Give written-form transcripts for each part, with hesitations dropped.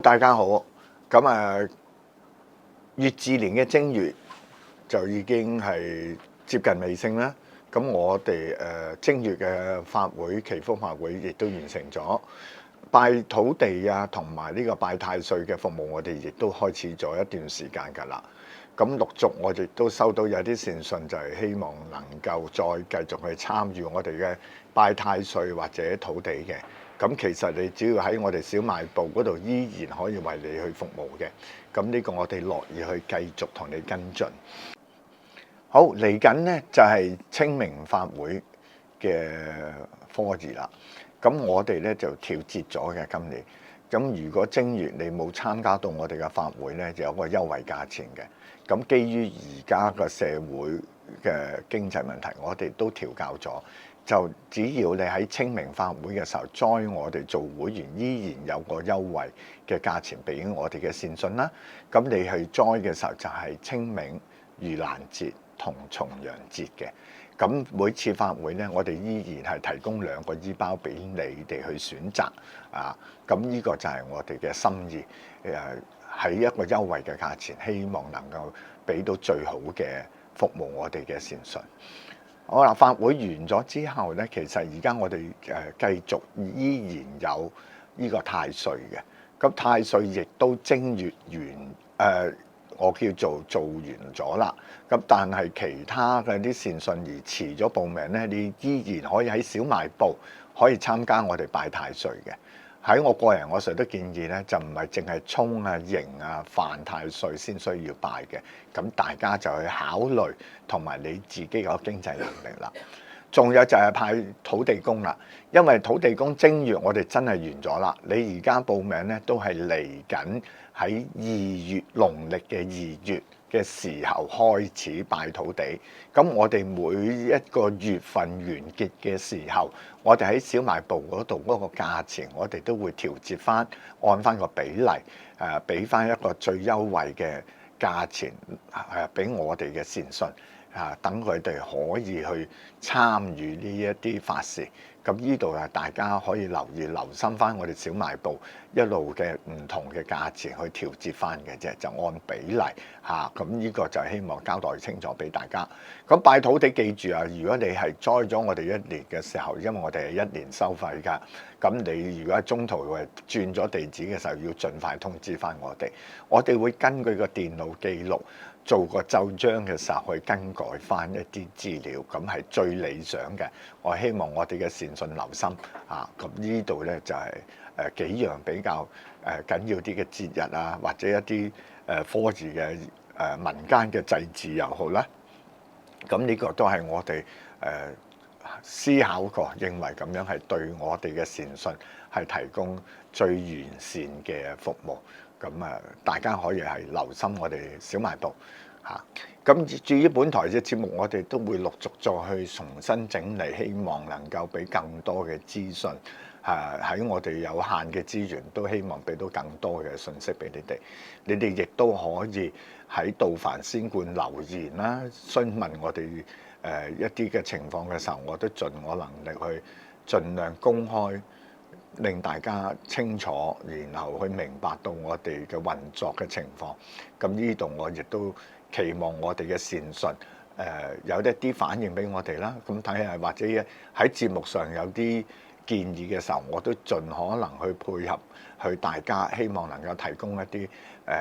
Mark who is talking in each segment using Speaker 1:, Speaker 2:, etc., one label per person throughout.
Speaker 1: 大家好，乙巳年嘅正月就已經係接近尾聲啦。咁我哋正月嘅法會祈福法會亦都完成咗，拜土地啊同埋呢個拜太歲嘅服務，我哋亦都開始咗一段時間㗎啦。咁陸續我哋都收到有啲善信，就係希望能夠再繼續去參與我哋嘅拜太歲或者土地嘅。咁其實你只要喺我哋小賣部嗰度，依然可以為你去服務嘅。咁呢個我哋樂意去繼續同你跟進。好，嚟緊呢就係清明法會嘅科儀啦。咁我哋咧就調節咗嘅今年。咁如果正月你冇參加到我哋嘅法會咧，就有個優惠價錢嘅。咁基於而家個社會嘅經濟問題，我哋都調校咗。就只要你喺清明法會嘅時候 join 我哋做會員，依然有個優惠嘅價錢俾我哋嘅善信啦。咁你去 join 嘅時候就係清明、盂蘭節同重陽節嘅。咁每次法會咧，我哋依然係提供2個衣包俾你哋去選擇啊。咁呢個就係我哋嘅心意，喺一個優惠嘅價錢，希望能夠俾到最好嘅服務我哋嘅善信。好啦，法會完咗之後咧，其實而家我哋繼續依然有呢個太歲嘅。咁太歲亦都正月完，我叫做完咗啦。咁但係其他嘅啲善信而遲咗報名咧，你依然可以喺小賣部可以參加我哋拜太歲嘅。喺我個人，我成日都建議咧，就唔係淨係沖啊、迎啊、犯太歲先需要拜嘅。咁大家就去考慮同埋你自己個經濟能力啦。仲有就係派土地公啦，因為土地公正月我哋真係完咗啦。你而家報名咧都係嚟緊喺2月農曆嘅2月嘅時候開始拜土地。咁我哋每一個月份完結嘅時候，我哋喺小賣部嗰度嗰個價錢，我哋都會調節翻，按翻個比例，俾翻一個最優惠嘅價錢，俾我哋嘅善信。等佢哋可以去參與呢一啲法事，咁呢度大家可以留心翻我哋小賣部一路嘅唔同嘅價錢去調節翻嘅啫，就按比例嚇。咁呢個就希望交代清楚俾大家。咁拜土地記住啊，如果你係栽咗我哋1年嘅時候，因為我哋係1年收費㗎，咁你如果喺中途轉咗地址嘅時候，要盡快通知翻我哋會根據個電腦記錄，做個奏章嘅時候去更改翻一啲資料，咁係最理想嘅。我希望我哋嘅善信留心啊。咁呢度咧就係幾樣比較緊要啲嘅節日啊，或者一啲科儀嘅民間嘅祭祀又好啦。咁呢個都係我哋思考過，認為咁樣係對我哋嘅善信係提供最完善嘅服務。咁大家可以係留心我哋小賣部嚇。咁至於本台嘅節目，我哋都會陸續再去重新整理，希望能夠俾更多嘅資訊。喺我哋有限嘅資源，都希望俾到更多嘅信息俾你哋。你哋亦都可以喺道凡仙觀留言啦，詢問我哋一啲嘅情況嘅時候，我都盡我能力去盡量公開。令大家清楚，然後去明白到我哋嘅運作嘅情況。咁呢度我亦都期望我哋嘅善信有一啲反應俾我哋啦。咁睇下或者喺節目上有啲建議嘅時候，我都盡可能去配合，去大家希望能夠提供一啲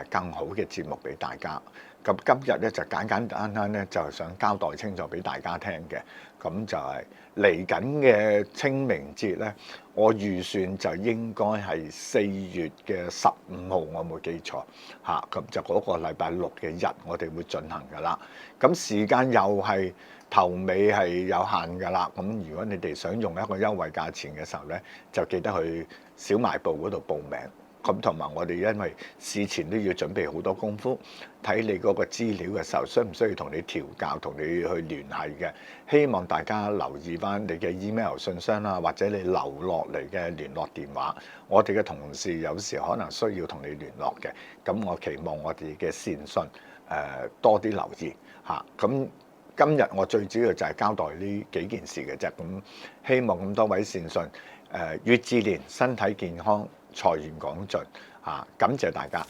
Speaker 1: 更好嘅節目俾大家。咁今日咧就簡簡單單咧，就想交代清楚俾大家聽嘅。咁就係嚟緊嘅清明節咧，我預算就應該係4月嘅15號，我冇記錯嚇。咁就嗰個禮拜6嘅日，我哋會進行㗎啦。咁時間又係頭尾係有限㗎啦。咁如果你哋想用一個優惠價錢嘅時候咧，就記得去小賣部嗰度報名。咁同埋我哋因為事前都要準備好多功夫，睇你嗰個資料嘅時候，需唔需要同你調校、同你去聯繫嘅？希望大家留意翻你嘅 email 信箱啦，或者你留落嚟嘅聯絡電話，我哋嘅同事有時可能需要同你聯絡嘅。咁我期望我哋嘅善信多啲留意嚇。咁今日我最主要就係交代呢幾件事嘅啫。咁希望咁多位善信乙巳年身體健康，財源廣進嚇，感謝大家。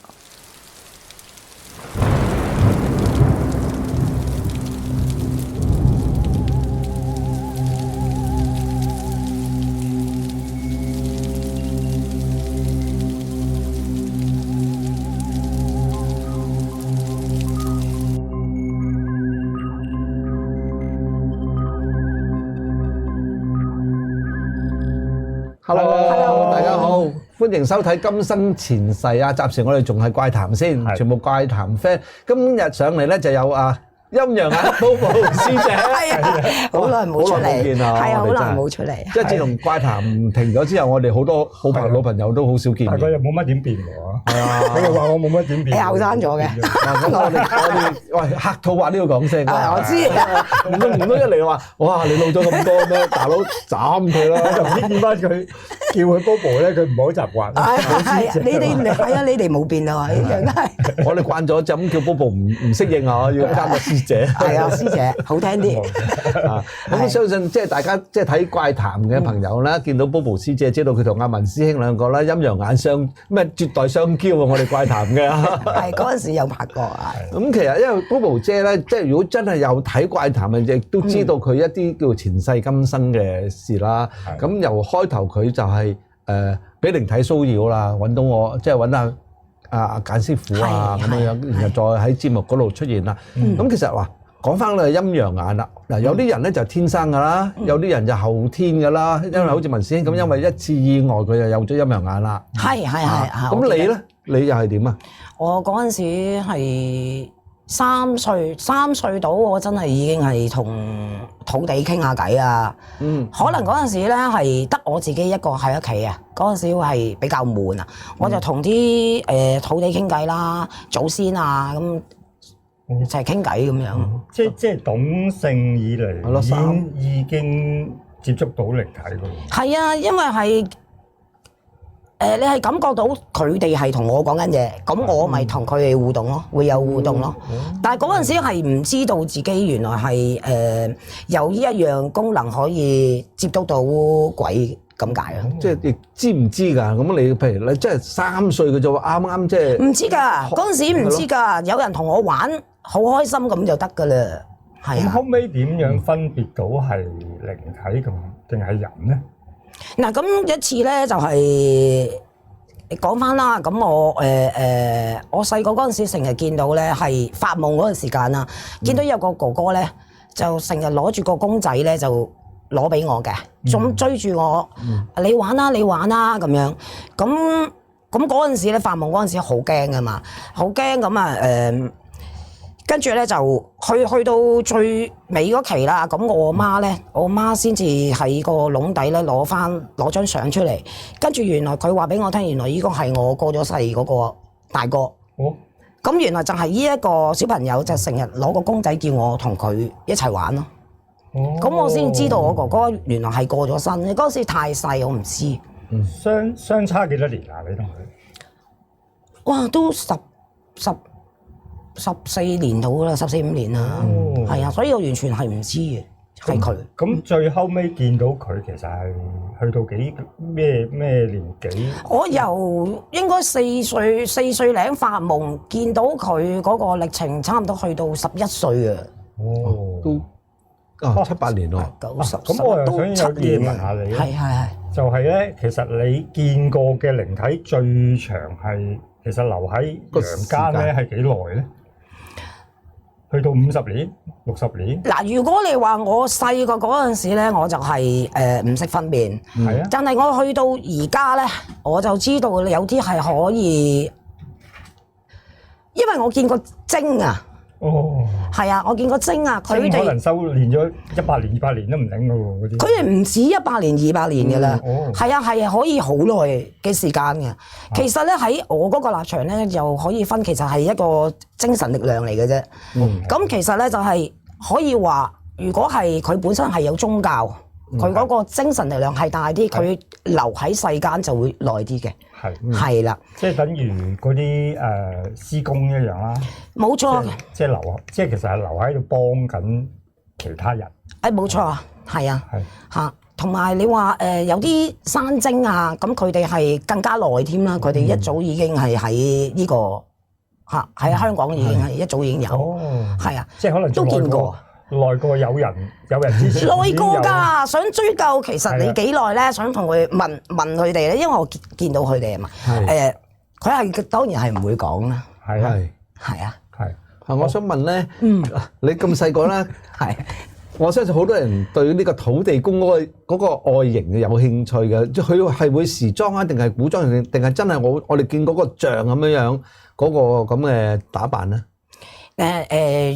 Speaker 2: Hello，大家好，歡迎收睇《今生前世》啊！暫時我哋仲係怪談先，全部怪談 friend。今日上嚟咧就有陰陽眼 Bobo 師姐，
Speaker 3: 係啊，好耐冇出嚟，係啊，好耐冇出嚟。
Speaker 2: 即係自從怪談停咗之後，我哋好多老朋友都好少見。
Speaker 4: 但係佢又冇乜點變喎。
Speaker 2: 係啊，
Speaker 4: 佢又話我冇乜點變。
Speaker 3: 你後生咗嘅。
Speaker 2: 我哋喂客套話都要講聲。
Speaker 3: 我知。
Speaker 2: 唔通一嚟話，哇！你老咗咁多咩？大佬斬佢啦！
Speaker 4: 就唔知點解佢叫佢 Bobo 咧，佢唔好習慣。
Speaker 3: 係你哋冇變啊，一樣都係。
Speaker 2: 我哋慣咗就咁叫 Bobo 唔適應啊，要加個師姐。
Speaker 3: 係啊，師姐好聽啲。
Speaker 2: 咁相信即係大家即係睇怪談嘅朋友啦，見到 Bobo 師姐，知道佢同阿文師兄兩個啦，陰陽眼絕代雙驕啊！我哋怪談嘅。
Speaker 3: 係嗰陣時有拍過啊。
Speaker 2: 咁其實因為 Bobo 姐咧，即係如果真係有睇怪談嘅，亦都知道佢一啲叫前世今生嘅事啦。咁由開頭佢就係俾靈體騷擾啦，揾到我，即係揾阿簡師傅啊咁樣，然後再喺節目嗰度出現啦。咁其實話講翻咧陰陽眼啦，嗱有啲人咧就天生噶啦，有啲人就後天噶啦。因為好似文師兄咁，因為一次意外佢就有咗陰陽眼啦。
Speaker 3: 係。
Speaker 2: 咁你咧，你又係點啊？
Speaker 3: 我嗰陣時係3歲到，我真係已經係同土地傾下偈啊。可能嗰陣時咧係得我自己一個喺屋企啊。嗰陣時係比較悶啊，我就同啲土地傾偈啦，祖先啊咁一齊傾偈咁樣。
Speaker 4: 即係懂性以嚟已經接觸到靈體㗎。
Speaker 3: 係啊，因為係你係感覺到佢哋係同我講緊嘢，咁我咪同佢哋互動咯，會有互動咯。但係嗰陣時係唔知道自己原來係有呢一樣功能可以接觸到鬼咁解啊！
Speaker 2: 即係亦知唔知㗎？咁你譬如你即係3歲嘅啫喎，啱即係
Speaker 3: 唔知㗎，嗰陣時唔知㗎，有人同我玩，好開心咁就得㗎啦。係啊。
Speaker 4: 咁後尾點樣分別到係靈體咁定係人咧？
Speaker 3: 嗱，咁一次咧就係講翻啦。咁我細個嗰陣時成日見到咧係發夢嗰陣時間啦，見到有個哥哥咧就成日攞住個公仔咧就攞俾我嘅，仲追住我，你玩啦咁樣。咁嗰陣時咧發夢嗰陣時好驚噶嘛，好驚咁啊跟住咧就去到最尾嗰期啦，咁我媽先至喺個籠底咧攞張相出嚟，跟住原來佢話俾我聽，原來呢個係我過咗世嗰個大哥。咁原來就係呢一個小朋友就成日攞個公仔叫我同佢一齊玩咯。咁我先知道我哥哥原來係過咗身，嗰時太細我唔知。
Speaker 4: 相差幾多年啊？你同佢？
Speaker 3: 哇，都14年到啦，14、15年啦，係啊，所以我完全係唔知嘅，係佢。咁
Speaker 4: 最後尾見到佢，其實係去到咩年紀？
Speaker 3: 我由應該4歲零發夢，見到佢嗰個歷程，差唔多去到11歲啊。
Speaker 2: 都7、8年咯。
Speaker 4: 咁我又想有啲嘢問下你。
Speaker 3: 係。
Speaker 4: 就係咧，其實你見過嘅靈體最長係其實留喺陽間咧係幾耐咧？去到50年、60年。嗱，
Speaker 3: 如果你話我細個嗰陣時咧，我就係唔識分辨。
Speaker 4: 係啊。
Speaker 3: 但係我去到而家咧，我就知道有啲係可以，因為我見過精啊。係啊，我見過精啊，佢哋
Speaker 4: 可能修練咗100年、200年都唔頂噶喎，嗰啲。佢
Speaker 3: 哋唔止100年、200年噶啦。係啊，係可以好耐嘅時間嘅。其實咧喺我嗰個立場咧，就可以分，其實係一個精神力量嚟嘅啫。咁其實咧就係可以話，如果係佢本身係有宗教，佢嗰個精神力量係大啲，佢留喺世間就會耐啲嘅。係啦，
Speaker 4: 即係等於嗰啲師公一樣啦。
Speaker 3: 冇錯，
Speaker 4: 即係其實係留喺度幫緊其他人。
Speaker 3: 冇錯，係啊，嚇。同埋你話有啲山精啊，咁佢哋係更加耐添啦，佢哋一早已經係喺呢個喺香港已經係一早已經有，係啊，
Speaker 4: 即係可能
Speaker 3: 都見過。
Speaker 4: 耐過有人之前
Speaker 3: 耐過㗎，想追究其實你幾耐咧？想同佢問佢哋咧，因為我見到佢哋啊嘛。佢係當然係唔會講啦。
Speaker 4: 係啊，
Speaker 3: 係啊，
Speaker 4: 係。
Speaker 2: 我想問咧，你咁細個啦，我相信好多人對呢個土地公嗰個外形有興趣嘅，即係佢係會時裝啊，定係古裝定係真係我哋見嗰個像咁樣嗰個咁嘅打扮咧？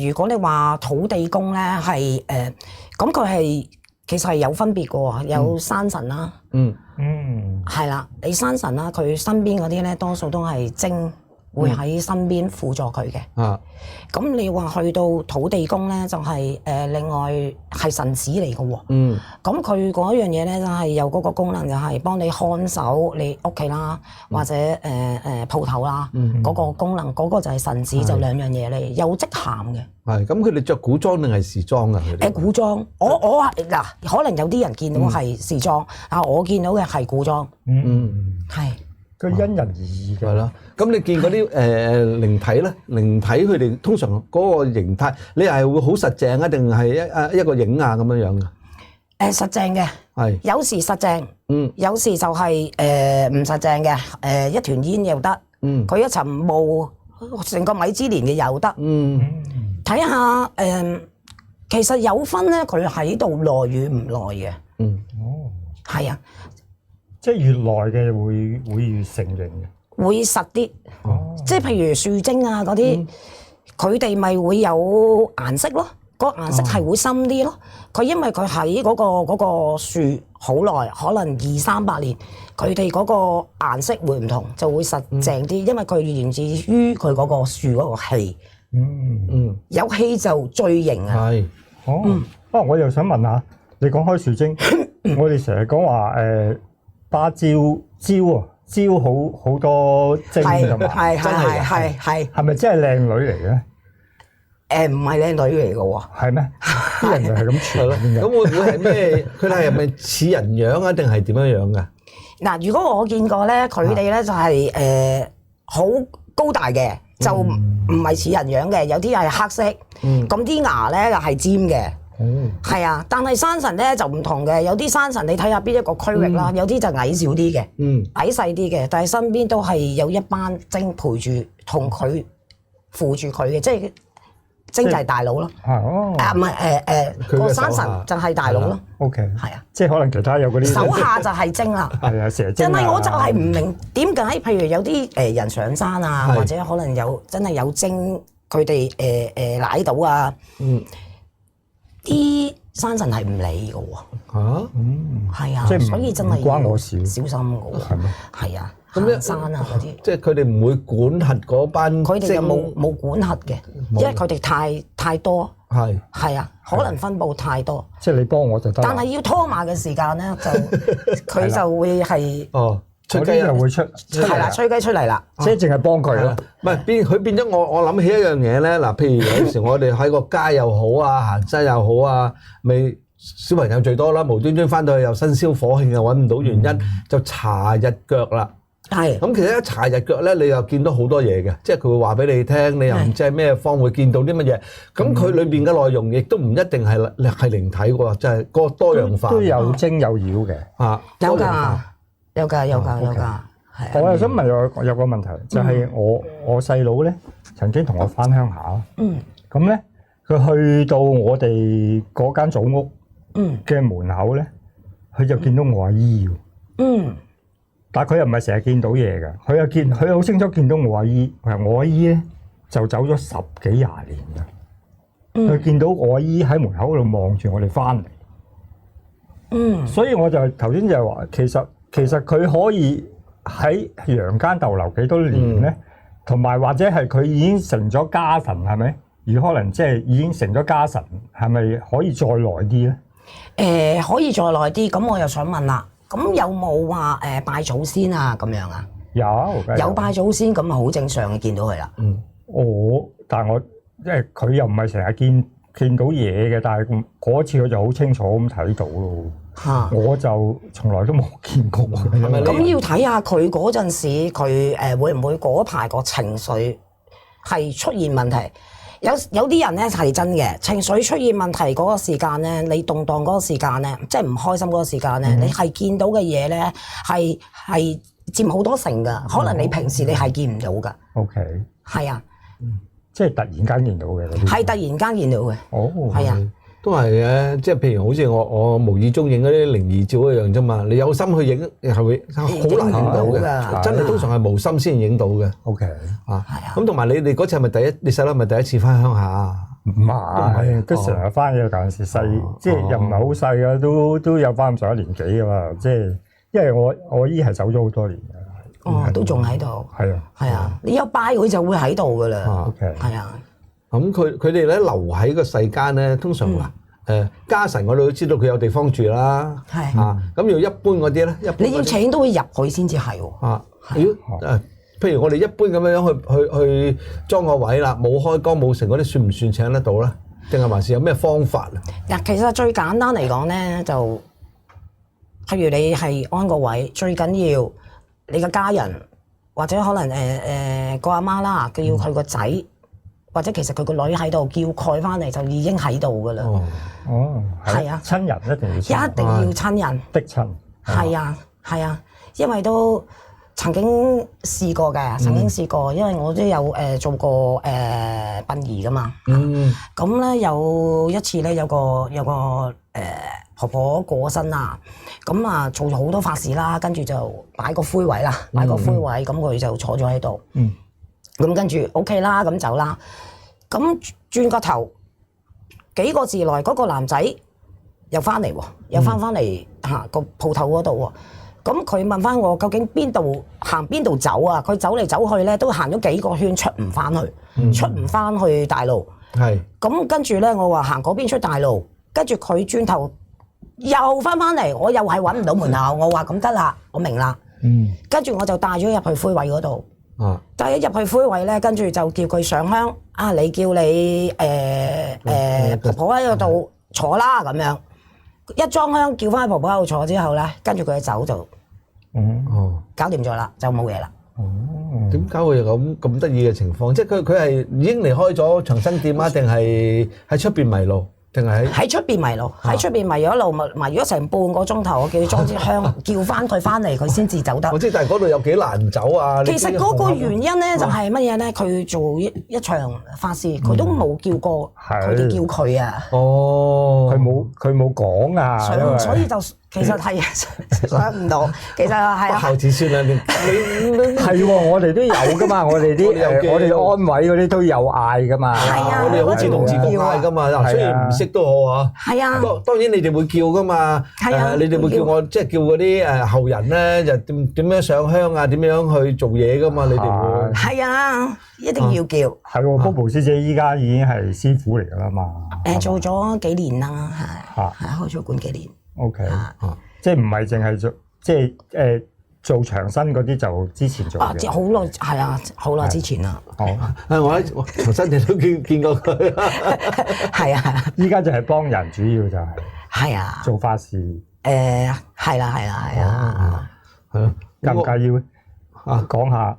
Speaker 3: 如果你話土地公咧係咁佢係其實係有分別嘅喎，有山神啦，係啦，你山神啦，佢身邊嗰啲咧多數都係精會喺身邊輔助佢嘅。咁你話去到土地公咧，就係另外係神子嚟嘅喎。咁佢嗰樣嘢咧就係有嗰個功能，就係幫你看守你屋企啦，或者鋪頭啦，嗰個功能嗰個就係神子，就兩樣嘢嚟，有職銜嘅。係
Speaker 2: 咁，佢哋着古裝定係時裝啊？
Speaker 3: 古裝，我嗱，可能有啲人見到係時裝，我見到嘅係古裝。係。
Speaker 4: 佢因人而異嘅。
Speaker 2: 係咯，咁你見嗰啲靈體咧，靈體佢哋通常嗰個形態，你係會好實淨啊，定係一個影啊咁樣樣嘅？
Speaker 3: 實淨嘅，係有時實淨，有時就係唔實淨嘅，一團煙又得，佢一層霧，成個米芝蓮嘅又得，睇下其實有分咧，佢喺度耐與唔耐嘅，係啊。
Speaker 4: 即係越耐嘅會越成形嘅，
Speaker 3: 會實啲。即係譬如樹精啊嗰啲，佢哋咪會有顏色咯。個顏色係會深啲咯。佢因為佢喺嗰個樹好耐，可能200-300年，佢哋嗰個顏色會唔同，就會實淨啲。因為佢源自於佢嗰個樹嗰個氣。有氣就最型啊。
Speaker 2: 係。
Speaker 4: 我又想問下，你講開樹精，我哋成日講話芭蕉好多精㗎嘛，係咪真係靚女嚟嘅？
Speaker 3: 唔係靚女嚟嘅喎。
Speaker 4: 係咩？啲人就係咁傳嘅。
Speaker 2: 咁會唔會係咩？佢哋係咪似人樣啊？定係點樣樣㗎？
Speaker 3: 嗱，如果我見過咧，佢哋咧就係好高大嘅，就唔係似人樣嘅，有啲係黑色，咁啲牙咧又係尖嘅。係啊，但係山神咧就唔同嘅，有啲山神你睇下邊一個區域啦，有啲就矮小啲嘅，矮細啲嘅，但係身邊都係有一班精陪住同佢扶住佢嘅，即係精就係大佬咯。唔係個山神就係大佬咯。
Speaker 4: OK，
Speaker 3: 係啊，
Speaker 4: 即係可能其他有嗰啲
Speaker 3: 手下就係精啦。
Speaker 4: 係啊，蛇精。
Speaker 3: 但係我就係唔明點解，譬如有啲人上山啊，或者可能真係有精，佢哋舐到啊。啲山神係唔理嘅喎，係啊，所以真係
Speaker 4: 關我事，
Speaker 3: 小心嘅喎，係咩？係啊，行山啊嗰啲，
Speaker 2: 即係佢哋唔會管轄嗰班，
Speaker 3: 佢哋就冇管轄嘅，因為佢哋太多，係啊，可能分佈太多，
Speaker 4: 即係你幫我就得，
Speaker 3: 但係要拖馬嘅時間咧，就佢就會係
Speaker 2: 吹雞
Speaker 4: 又會出
Speaker 3: 係啦，吹雞出嚟啦，
Speaker 4: 即係淨係幫佢咯。
Speaker 2: 唔係佢變咗我諗起一樣嘢咧。嗱，譬如有時我哋喺個街又好啊，行山又好啊，咪小朋友最多啦，無端端翻到去又新燒火慶又揾唔到原因，就查日腳啦。
Speaker 3: 係。咁
Speaker 2: 其實一查日腳咧，你又見到好多嘢嘅，即係佢會話俾你聽，你又唔知係咩方會見到啲乜嘢。咁佢裏邊嘅內容亦都唔一定係靈體喎，即係個多樣化。
Speaker 4: 都有精有妖嘅。
Speaker 3: 有㗎。有㗎，係啊！
Speaker 4: 我又想問有個問題，就係我細佬咧曾經同我返鄉下，咁咧佢去到我哋嗰間祖屋嘅門口咧，佢就見到我阿姨喎，但係佢又唔係成日見到嘢嘅，佢好清楚見到我阿姨，我阿姨咧就走咗10幾20年嘅，佢見到我阿姨喺門口度望住我哋返嚟，所以我就頭先就係話其實佢可以喺陽間逗留幾多年咧？同埋或者係佢已經成咗家神係咪？而可能即係已經成咗家神，係咪可以再耐啲咧？
Speaker 3: 可以再耐啲。咁我又想問啦，咁有冇話拜祖先啊咁樣啊？有拜祖先，咁啊好正常嘅見到佢啦。
Speaker 4: 但係我因為佢又唔係成日見到嘢嘅，但係嗰次佢就好清楚咁睇到咯。
Speaker 3: 嚇。
Speaker 4: 我就從來都冇見過。
Speaker 3: 咁要睇下佢嗰陣時，佢會唔會嗰排個情緒係出現問題？有啲人咧係真嘅，情緒出現問題嗰個時間咧，你動盪嗰個時間咧，即係唔開心嗰個時間咧，你係見到嘅嘢咧係佔好多成㗎，可能你平時你係見唔到㗎。
Speaker 4: OK。
Speaker 3: 係啊，
Speaker 4: 即係突然間見到嘅嗰啲。
Speaker 3: 係突然間見到嘅。
Speaker 4: 哦。
Speaker 3: 係啊。
Speaker 2: 都係嘅，即係譬如好似我無意中影嗰啲靈異照一樣啫嘛。你有心去影係會好難影到嘅，真係通常係無心先影到嘅。
Speaker 4: OK
Speaker 2: 啊，咁同埋你哋嗰次係咪你細佬係咪第一次翻鄉下啊？
Speaker 4: 唔係，都成日翻嘅。嗰陣時細，即係又唔係好細嘅，都有翻咁上下年紀㗎嘛。即係因為我姨係走咗好多年嘅。
Speaker 3: 哦，都仲喺度。
Speaker 4: 係啊。
Speaker 3: 係啊，你一拜佢就會喺度㗎啦。
Speaker 4: OK。
Speaker 3: 係啊。
Speaker 2: 咁佢哋咧留喺個世間咧，通常話家臣我哋都知道佢有地方住啦，
Speaker 3: 係
Speaker 2: 啊，咁要一般嗰啲咧，
Speaker 3: 你要請都會入去先至係喎。
Speaker 2: 啊，譬如我哋一般咁樣去裝個位啦，冇開光冇成嗰啲，算唔算請得到咧？定係還是有咩方法啊？
Speaker 3: 嗱，其實最簡單嚟講咧，就譬如你係安個位，最緊要你嘅家人或者可能個阿媽啦，佢要佢個仔。或者其實佢個女喺度叫佢翻嚟就已經喺度噶啦。
Speaker 4: 哦，係啊，親人一定要
Speaker 3: 親人
Speaker 4: 的親。
Speaker 3: 係啊，因為都曾經試過嘅，因為我都有做過殯儀噶嘛。咁咧有一次咧有個婆婆過身啦，咁啊做咗好多法事啦，跟住就擺個灰位啦，咁佢就坐咗喺度。咁跟住 OK 啦，咁走啦。咁轉個頭幾個字內，嗰個男仔又翻嚟喎，又翻嚟個鋪頭嗰度喎。咁佢問翻我究竟行邊度走啊？佢走嚟走去咧，都行咗幾個圈出唔翻去大路。係。咁跟住咧，我話行嗰邊出大路，跟住佢轉頭又翻嚟，我又係揾唔到門口。我話咁得啦，我明啦。跟住我就帶咗入去灰位嗰度。帶咗入去灰位咧，跟住就叫佢上香。你叫你婆婆喺度坐啦咁樣。一裝香叫翻婆婆喺度坐之後咧，跟住佢走就搞掂咗啦，就冇嘢啦。
Speaker 2: 點解會有咁得意嘅情況？即係佢係已經離開咗長生店啊，定係喺出邊迷路？定係
Speaker 3: 喺出邊迷路，喺出邊迷咗路，迷咗成半個鐘頭。我叫佢裝支香，叫翻佢翻嚟，佢先至走得。
Speaker 2: 我知，但係嗰度有幾難走啊？
Speaker 3: 其實嗰個原因咧就係乜嘢咧？佢做一場法事，佢都冇叫過佢哋叫佢啊。
Speaker 2: 哦，
Speaker 4: 佢冇講啊，
Speaker 3: 所以就其實係想唔到。其實係
Speaker 2: 不孝子孫啊！你
Speaker 4: 係喎，我哋都有噶嘛，我哋安委嗰啲都有嗌噶嘛。
Speaker 3: 係啊，
Speaker 2: 我哋好自動自覺嗌噶嘛。雖然唔識都好啊。
Speaker 3: 係啊。
Speaker 2: 當然你哋會叫噶嘛。係啊。你哋會叫我即係叫嗰啲後人咧，就點樣上香啊？點樣去做嘢噶嘛？你哋會。係
Speaker 3: 啊，一定要叫。
Speaker 4: 係喎，Bobo師姐依家已經係師傅嚟噶啦嘛。
Speaker 3: 做咗幾年啦，係開咗館幾年。
Speaker 4: OK，即係唔係淨係做，即係做長生嗰啲就之前做嘅。
Speaker 3: 好耐，係啊，好耐之前啦。
Speaker 2: 我喺長生你都見過佢。
Speaker 3: 係啊，
Speaker 4: 依家就係幫人，主要就係。
Speaker 3: 係啊。做
Speaker 4: 法事。
Speaker 3: 係啦。
Speaker 4: 係咯。介唔介意講下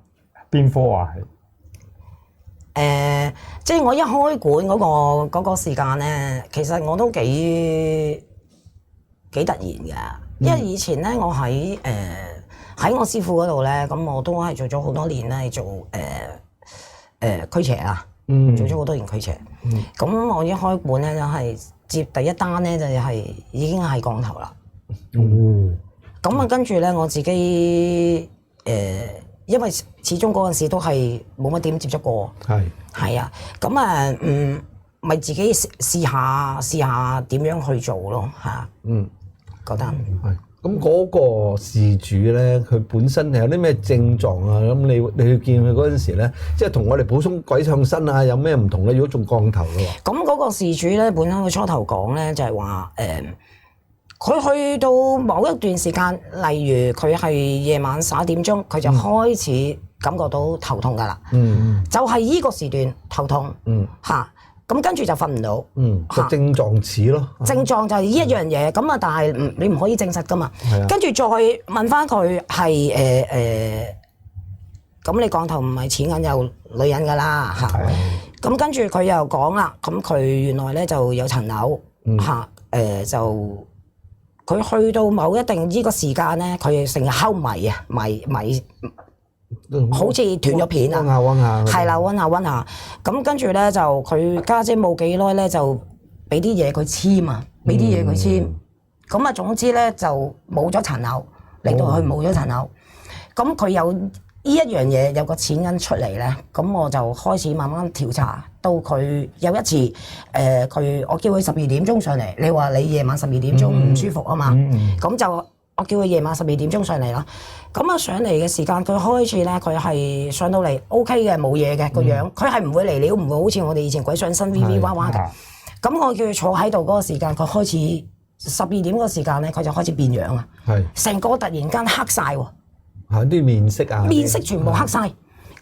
Speaker 4: 邊科啊？
Speaker 3: 即係我一開館嗰個時間咧，其實我都幾突然㗎，因為以前咧我喺我師傅嗰度咧，咁我都係做咗好多年咧，做驅邪啊，做咗好多年驅邪。咁我一開館咧就係接第一單咧就係已經係降頭啦。咁啊跟住咧我自己因為始終嗰陣時都係冇乜點接觸過。係啊，咁啊咪自己試下點樣去做咯嚇。覺得
Speaker 2: 係咁嗰個事主咧，佢本身係有啲咩症狀啊？咁你去見佢嗰陣時咧，即係同我哋普通鬼上身啊，有咩唔同咧？如果仲降頭嘅話，
Speaker 3: 咁嗰個事主咧，本身佢初頭講咧就係話佢去到某一段時間，例如佢係夜晚11點鐘，佢就開始感覺到頭痛㗎啦。就係依個時段頭痛。咁跟住就瞓唔到。
Speaker 2: 個症狀似咯。
Speaker 3: 症狀就係呢一樣嘢，咁啊，但係你唔可以證實噶嘛。跟住再問翻佢係咁你降頭唔係錢銀有女人噶啦嚇。咁跟住佢又講啦，咁佢原來咧就有層樓嚇，就佢去到某一定呢個時間咧，佢成日睺迷啊，迷好似斷咗片啊，
Speaker 2: 溫下，
Speaker 3: 係啦，溫下。咁跟住咧就佢家姐冇幾耐咧就俾啲嘢佢簽啊，俾啲嘢佢簽。咁啊總之咧就冇咗層樓，令到佢冇咗層樓。咁佢有呢一樣嘢有個錢銀出嚟咧，咁我就開始慢慢調查。到佢有一次我叫佢12點鐘上嚟，你話你夜晚12點鐘唔舒服啊嘛，咁就我叫佢夜晚12點鐘上嚟啦。咁啊上嚟嘅時間，佢開始咧，佢係上到嚟 OK 嘅，冇嘢嘅個樣，佢係唔會嚟料，唔會好似我哋以前鬼上身 V 哇哇嘅。咁我叫佢坐喺度嗰個時間，佢開始12點嗰個時間咧，佢就開始變樣啊，成個突然間黑晒喎，
Speaker 2: 啲面色啊，
Speaker 3: 面色全部黑晒。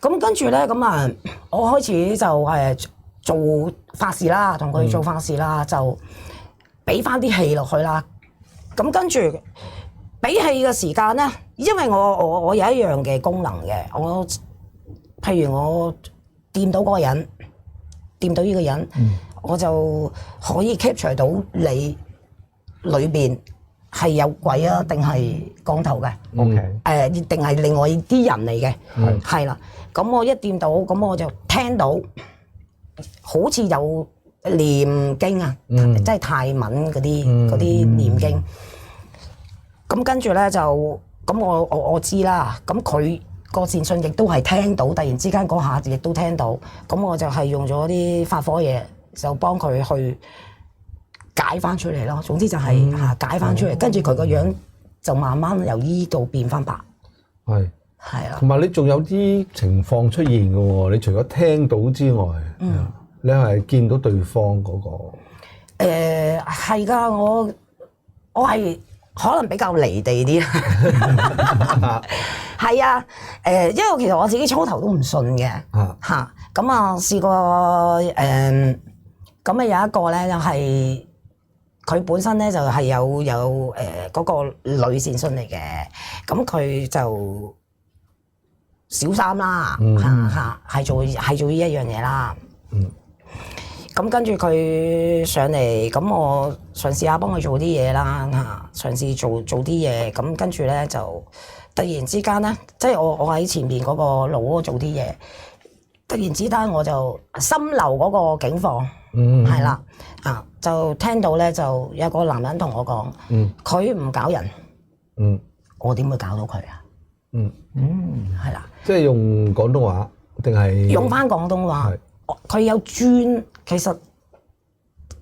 Speaker 3: 咁跟住咧，咁啊，我開始就做法事啦，同佢做法事啦，就俾翻啲氣落去啦。咁跟住俾氣嘅時間咧，因為我有一樣嘅功能嘅，譬如我掂到嗰個人，掂到呢個人，我就可以 capture 到你裏邊係有鬼啊，定係降頭嘅？OK，定係另外啲人嚟嘅，係啦。咁我一掂到，咁我就聽到好似有念經啊，即係泰文嗰啲念經。咁跟住咧就，咁我知啦。咁佢個善信亦都係聽到，突然之間嗰下亦都聽到。咁我就係用咗啲法火嘢，就幫佢去解翻出嚟咯。總之就係解翻出嚟，跟住佢個樣就慢慢由依度變翻白。係啊，
Speaker 2: 同埋你仲有啲情況出現嘅喎，你除咗聽到之外，你係見到對方嗰個？
Speaker 3: 係㗎，我係可能比較離地啲，係啊，因為其實我自己初頭都唔信嘅，嚇，咁啊試過咁啊有一個咧就係佢本身咧就係有嗰個女善信嚟嘅，咁佢就小三啦，係做呢一樣嘢啦。咁跟住佢上嚟，咁我嘗試下幫佢做啲嘢啦，嘗試做啲嘢。咁跟住咧就突然之間咧，即係我喺前面嗰個路嗰度做啲嘢，突然之間我就心流嗰個境況，係啦，就聽到咧就有個男人同我講，佢唔搞人，我點會搞到佢啊？係啦。
Speaker 2: 即係用廣東話定係
Speaker 3: 用翻廣東話？佢有轉，其實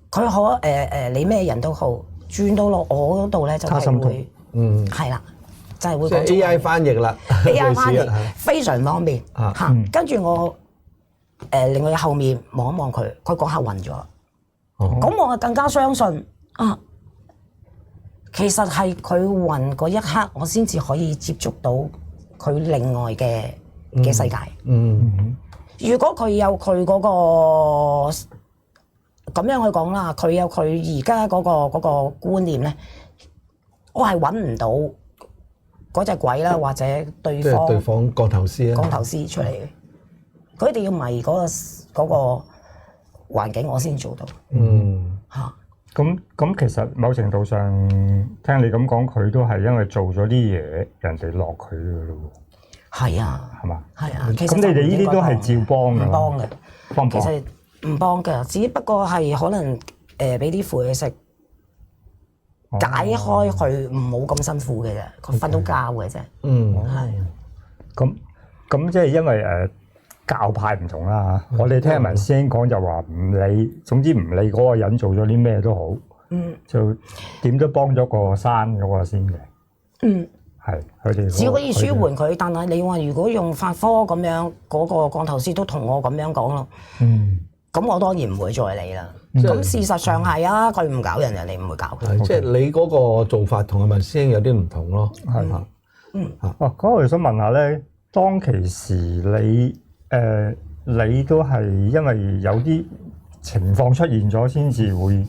Speaker 3: 佢可你咩人都好，轉到落我嗰度咧就係會，係啦，就係會講。
Speaker 2: 即係 AI 翻譯啦
Speaker 3: ，AI 翻譯非常方便嚇。跟住我另外後面望一望佢，佢嗰下暈咗。咁我更加相信啊，其實係佢暈嗰一刻，我先至可以接觸到佢另外嘅世界。如果佢有佢嗰個咁樣去講啦，佢有佢而家嗰個觀念咧，我係揾唔到嗰隻鬼啦，或者對方
Speaker 2: 降頭師
Speaker 3: 出嚟嘅，佢一定要迷嗰個環境，我先做到。嚇！
Speaker 4: 咁其實某程度上，聽你咁講，佢都係因為做咗啲嘢，人哋落佢嘅咯喎。
Speaker 3: 係啊，
Speaker 4: 係嘛？
Speaker 3: 係啊，
Speaker 4: 咁你哋呢啲都係照幫嘅，
Speaker 3: 唔幫嘅，
Speaker 4: 幫唔幫？
Speaker 3: 其實唔幫嘅，只不過係可能俾啲符佢食，解開佢唔好咁辛苦嘅啫，佢瞓到覺嘅啫。係。
Speaker 4: 咁即係因為教派唔同啦嚇，我哋聽埋師兄講就話唔理，總之唔理嗰個人做咗啲咩都好，就點都幫咗個山嗰個先嘅。係，佢哋
Speaker 3: 只可以舒緩佢，但係你話如果用法科咁樣，嗰個降頭師都同我咁樣講咯。咁我當然唔會再理啦。咁事實上係啊，佢唔搞人，人哋唔會搞佢。
Speaker 2: 即係你嗰個做法同阿文師兄有啲唔同咯。係嘛？
Speaker 4: 咁我哋想問下咧，當其時你都係因為有啲情況出現咗，先至會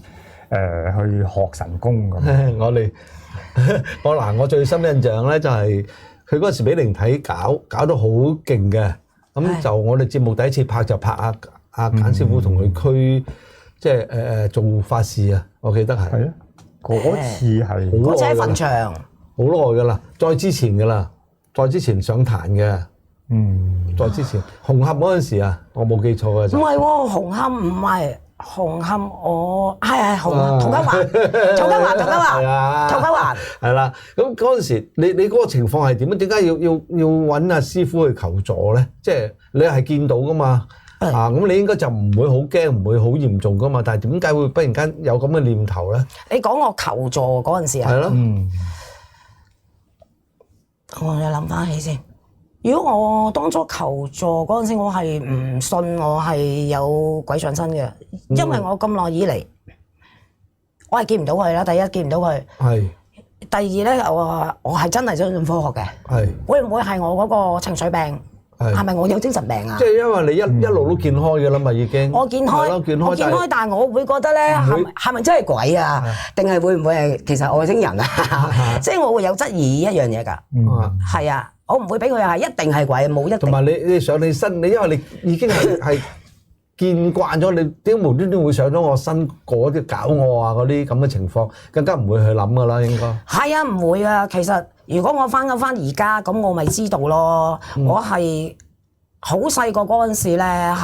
Speaker 4: 去學神功咁。
Speaker 2: 我最深印象咧就係佢嗰時俾靈體搞到好勁嘅，咁就我哋節目第一次拍就拍阿簡師傅同佢驅，即係做法事啊，我記得係。
Speaker 4: 係啊，嗰次係
Speaker 3: 嗰次喺墳場，
Speaker 2: 好耐噶啦，再之前噶啦，再之前上壇嘅。再之前紅磡嗰陣時啊，我冇記錯嘅就。
Speaker 3: 唔係喎，紅磡唔係紅磡，我係銅鑼灣，銅鑼灣。
Speaker 2: 係啦，咁嗰陣時你嗰個情況係點啊？點解要揾阿師傅去求助咧？即係你係見到噶嘛？咁你應該就唔會好驚，唔會好嚴重噶嘛？但係點解會忽然間有咁嘅念頭咧？
Speaker 3: 你講我求助嗰陣時啊？
Speaker 2: 係咯。
Speaker 3: 我再諗翻起先。如果我當初求助嗰陣時，我係唔信我係有鬼上身嘅，因為我咁耐以嚟，我係見唔到佢啦。第一見唔到佢，
Speaker 2: 係。
Speaker 3: 第二咧，我係真係相信科學嘅。
Speaker 2: 係。
Speaker 3: 會唔會係我嗰個情緒病？係咪我有精神病啊？
Speaker 2: 即係因為你一路都見開嘅啦嘛，已經。我見開，
Speaker 3: 但係我會覺得咧，係咪真係鬼啊？定係會唔會係其實外星人啊？即係我會有質疑一樣嘢㗎。係啊。我唔會俾佢係一定係鬼，冇一定。同埋
Speaker 2: 你上你身，你因為你已經係見慣咗，你點無端端會上咗我身嗰啲搞我啊嗰啲咁嘅情況，更加唔會去諗噶啦，應該。係啊，唔會啊。其實如果我翻而家，咁我咪知道咯。我係好細個嗰陣時咧，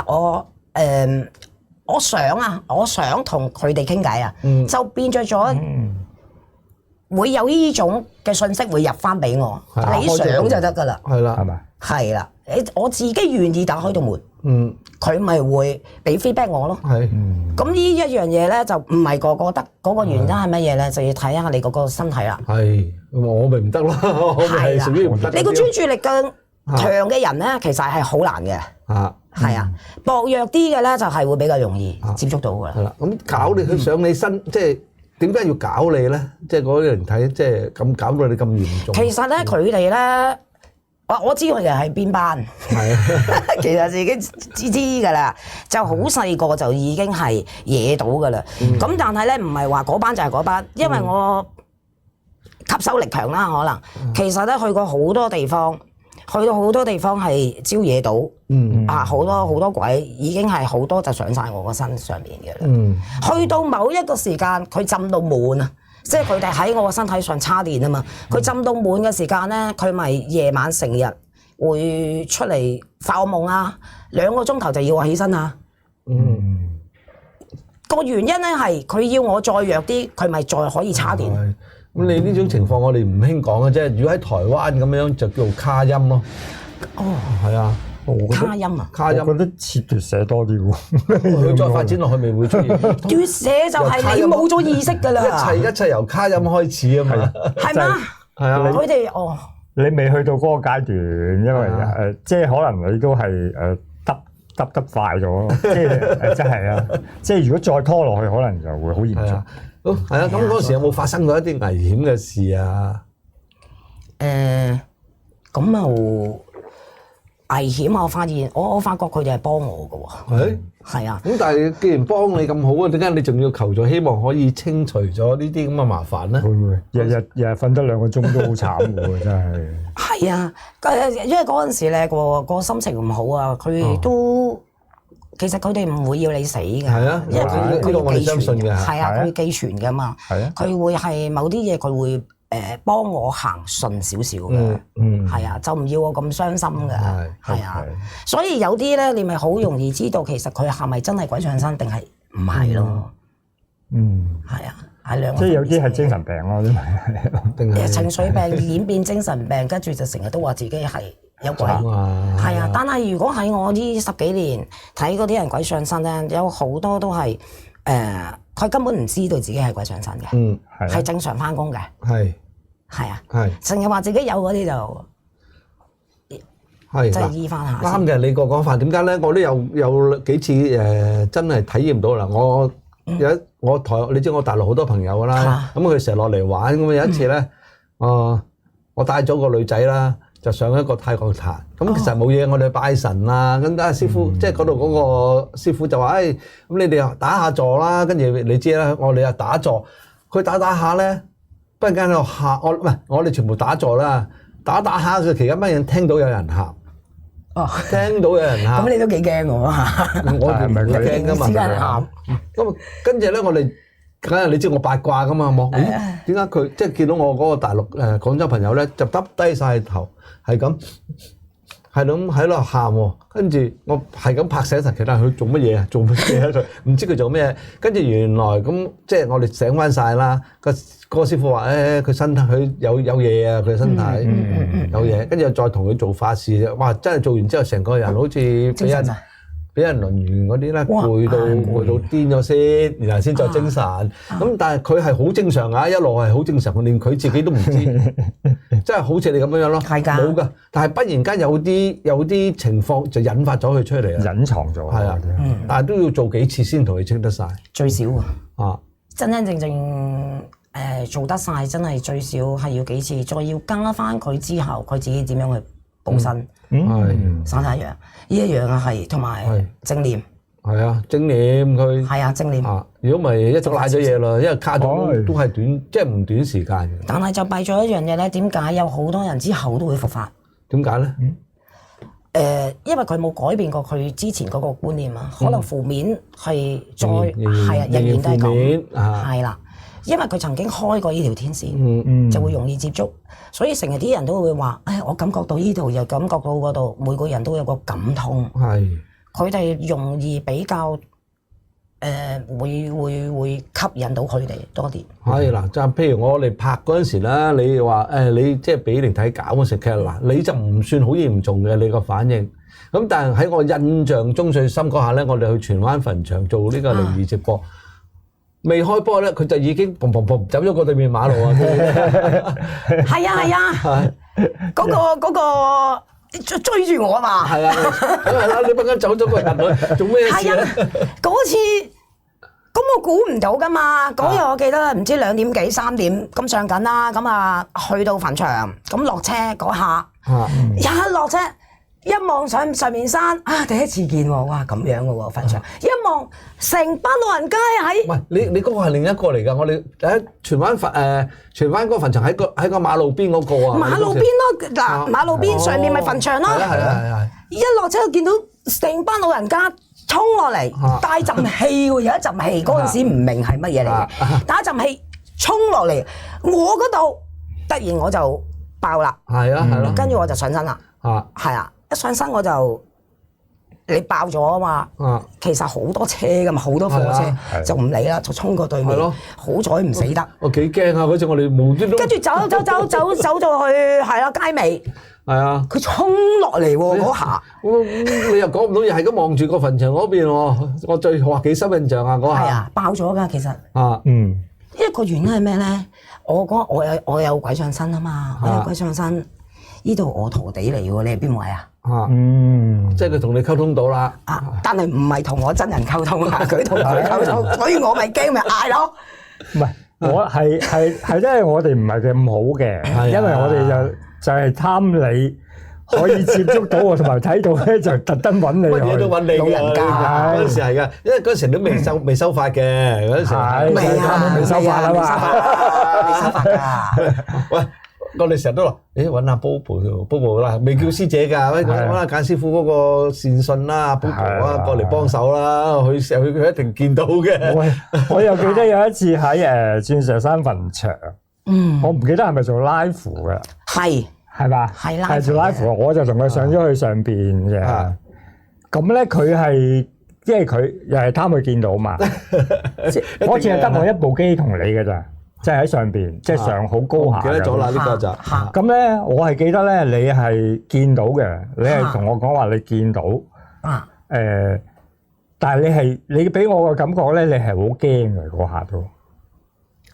Speaker 2: 我想同佢哋傾偈啊，就變咗。會有呢種嘅信息會入翻俾我，你想就得噶啦，係啦，係咪？係啦，我自己願意打開道門，佢咪會俾 feedback 我咯。係，咁呢一樣嘢咧就唔係個個得，嗰個原因係乜嘢咧？就要睇下你嗰個身體啦。係，我咪唔得咯，我咪係屬於唔得。你個專注力更強嘅人咧，其實係好難嘅。係啊，薄弱啲嘅咧就係會比較容易接觸到噶啦。係啦，咁搞你去上你身，即係。點解要搞你咧？即係嗰啲靈體，即係咁搞到你咁嚴重。其實咧，佢哋咧，我知佢哋係邊班。係啊，其實自己知㗎啦，就好細個就已經係惹到㗎啦。咁但係咧，唔係話嗰班就係嗰班，因為我吸收力強啦，可能。其實咧，去過好多地方。去到好多地方係招惹到，好多鬼已經係好多就上晒我個身上面嘅啦。去到某一個時間，佢浸到滿啊，即係佢哋喺我個身體上叉電啊嘛。佢浸到滿嘅時間咧，佢咪夜晚成日會出嚟發惡夢啊，2個鐘頭就要我起身啊。個原因咧係佢要我再弱啲，佢咪再可以叉電。咁你呢種情況我哋唔興講嘅啫，如果喺台灣咁樣就叫做卡音咯。哦，係啊，卡音啊，卡音。我覺得似奪舍多啲喎。佢再發展落去咪會出現。奪舍就係你冇咗意識㗎啦。一切由卡音開始啊嘛。係嘛？係啊。佢哋你未去到嗰個階段，因為即係可能你都係得快咗，即係真係啊！即係如果再拖落去，可能就會好嚴重。係啊，咁嗰時有冇發生過一啲危險嘅事啊？咁又危險，我發現我發覺佢哋係幫我嘅喎。係啊。咁但係既然幫你咁好啊，點解你仲要求助，希望可以清除咗呢啲咁嘅麻煩咧？會唔會日日瞓得2個鐘都好慘喎？真係。係啊，因為嗰陣時咧個心情唔好啊，佢都。其實佢哋唔會要你死嘅，因為佢要寄存嘅，係啊，佢要寄存㗎嘛，佢會係某啲嘢佢會幫我行順少少嘅，係啊，就唔要我咁傷心嘅，係啊，所以有啲咧你咪好容易知道其實佢係咪真係鬼上身定係唔係咯？係啊，係兩個。即係有啲係精神病咯，定係情緒病演變精神病，跟住就成日都話自己係。有鬼係啊，但係如果喺我呢10幾年睇嗰啲人鬼上身咧，有好多都係佢根本唔知道自己係鬼上身嘅，係正常返工嘅，係啊，成日話自己有嗰啲就係即係醫返下。啱嘅，你個講法點解咧？我都有幾次真係體驗到啦。你知我大陸好多朋友啦，咁佢成日落嚟玩，咁有一次咧，我帶咗個女仔啦。就上一個太極壇。咁其實冇嘢，我哋拜神啦。咁啊師傅，即係嗰度嗰個師傅就話：咁你哋又打下坐啦。跟住你知啦，我哋又打坐。佢打下咧，忽然間喺度喊，我哋全部打坐啦。打下嘅期間，忽然聽到有人喊。聽到有人喊。
Speaker 3: 咁你都幾驚喎？
Speaker 2: 我哋唔係驚㗎嘛。
Speaker 3: 有人喊。
Speaker 2: 咁跟住咧，我哋梗係你知我八卦㗎嘛，冇？點解佢即係見到我嗰個大陸廣州朋友咧，就耷低晒頭，係咁喺度喊喎。跟住我係咁拍醒神，其他佢做乜嘢啊？做乜嘢喺度？唔知佢做咩。跟住原來咁即係我哋醒翻晒啦。個師傅話：佢身體佢有嘢啊，佢身體有嘢。跟住再同佢做法事，哇！真係做完之後，成個人好似俾人輪完嗰啲咧，攰到癲咗先，然後先再精神。咁但係佢係好正常啊，一路係好正常，連佢自己都唔知，即係好似你咁樣咯。
Speaker 3: 係㗎，
Speaker 2: 冇㗎。但係忽然間有啲情況就引發咗佢出嚟啊，
Speaker 4: 隱藏咗。
Speaker 2: 係啊，但係都要做幾次先同佢清得晒。
Speaker 3: 最少
Speaker 2: 啊，
Speaker 3: 真正做得晒，真係最少係要幾次，再要加翻佢之後，佢自己點樣去補身。三一樣，呢一樣啊係，同埋正念。
Speaker 2: 係啊，正念佢。
Speaker 3: 係啊，正念。
Speaker 2: 如果唔係一早賴咗嘢啦，因為卡咗都係短，即係唔短時間嘅。
Speaker 3: 但係就弊咗一樣嘢咧，點解有好多人之後都會復發？
Speaker 2: 點解咧？
Speaker 3: 因為佢冇改變過佢之前嗰個觀念啊，可能負面係再係啊，仍然都係咁。係啦，因為佢曾經開過呢條天線，就會容易接觸。所以成日啲人都會話：我感覺到呢度，又感覺到嗰度，每個人都有個感通。係，佢哋容易比較會吸引到佢哋多啲。係嗱，就譬如我哋拍嗰陣時啦，你話你即係俾靈體搞嗰時，其實嗱你就唔算好嚴重嘅你個反應。咁但係喺我印象中最深嗰下咧，我哋去荃灣墳場做呢個靈異直播。未開波咧，佢就已經砰砰砰走咗過對面馬路啊！係啊，嗰個追住我啊嘛！
Speaker 2: 係啊，梗係啦，你不嬲走咗個人去做咩事咧？
Speaker 3: 嗰次咁我估唔到噶嘛！嗰日我記得唔知2點幾3點咁上緊啦，咁啊去到墳場咁落車嗰下，一落車。一望上面山啊，第一次見喎，哇咁樣嘅喎墳場，一望成班老人家喺。喂，你嗰個係另一個嚟㗎，我哋喺荃灣嗰個墳場喺個馬路邊嗰個啊。馬路邊咯，嗱馬路邊上面咪墳場咯。係。一落車就見到成班老人家衝落嚟，帶陣氣喎，有一陣氣，嗰陣時唔明係乜嘢嚟嘅，帶一陣氣衝落嚟，我嗰度突然我就爆啦。係啊，係咯。跟住我就上身啦。係啊。一上身我就你爆咗啊嘛，其實好多車㗎嘛，好多貨車就唔理啦，就衝過對面。好彩唔死得。我幾驚啊！嗰次我哋無端端跟住走咗去係啦街尾。係啊。佢衝落嚟喎嗰下。你又講唔到嘢，係咁望住個墳場嗰邊喎。我最話幾深印象啊嗰下。係啊，爆咗㗎其實。一個原因係咩咧？我有鬼上身啊嘛，我有鬼上身。呢度我徒弟嚟喎，你係邊位啊？即係佢同你溝通到啦。但係唔係同我真人溝通啊，佢同佢溝通，所以我咪驚咪嗌咯。唔係，我係因為我哋唔係咁好嘅，因為我哋就係貪你可以接觸到我，同埋睇到咧就特登揾你。乜嘢都揾你嘅，老人家嗰陣時係㗎，因為嗰陣時都未收法嘅，嗰陣時未收法啊嘛，未收法㗎。喂。我哋成日都話，揾下 Bobo 啦，未叫師姐㗎，揾下簡師傅嗰個善信啦，Bobo 啊過嚟幫手啦，佢一定見到嘅。我又記得有一次喺鑽石山墳場，我唔記得係咪做 live 嘅，係嘛？係做 live，我就同佢上咗去上邊嘅。咁咧佢係，因為佢又係貪佢見到嘛，嗰次係得我一部機同你嘅咋。即係喺上邊，即係上好高下。記得咗啦，呢個就咁咧。我係記得咧，你係見到嘅，你係同我講話你見到。但係你俾我嘅感覺咧，你係好驚嘅嗰下都。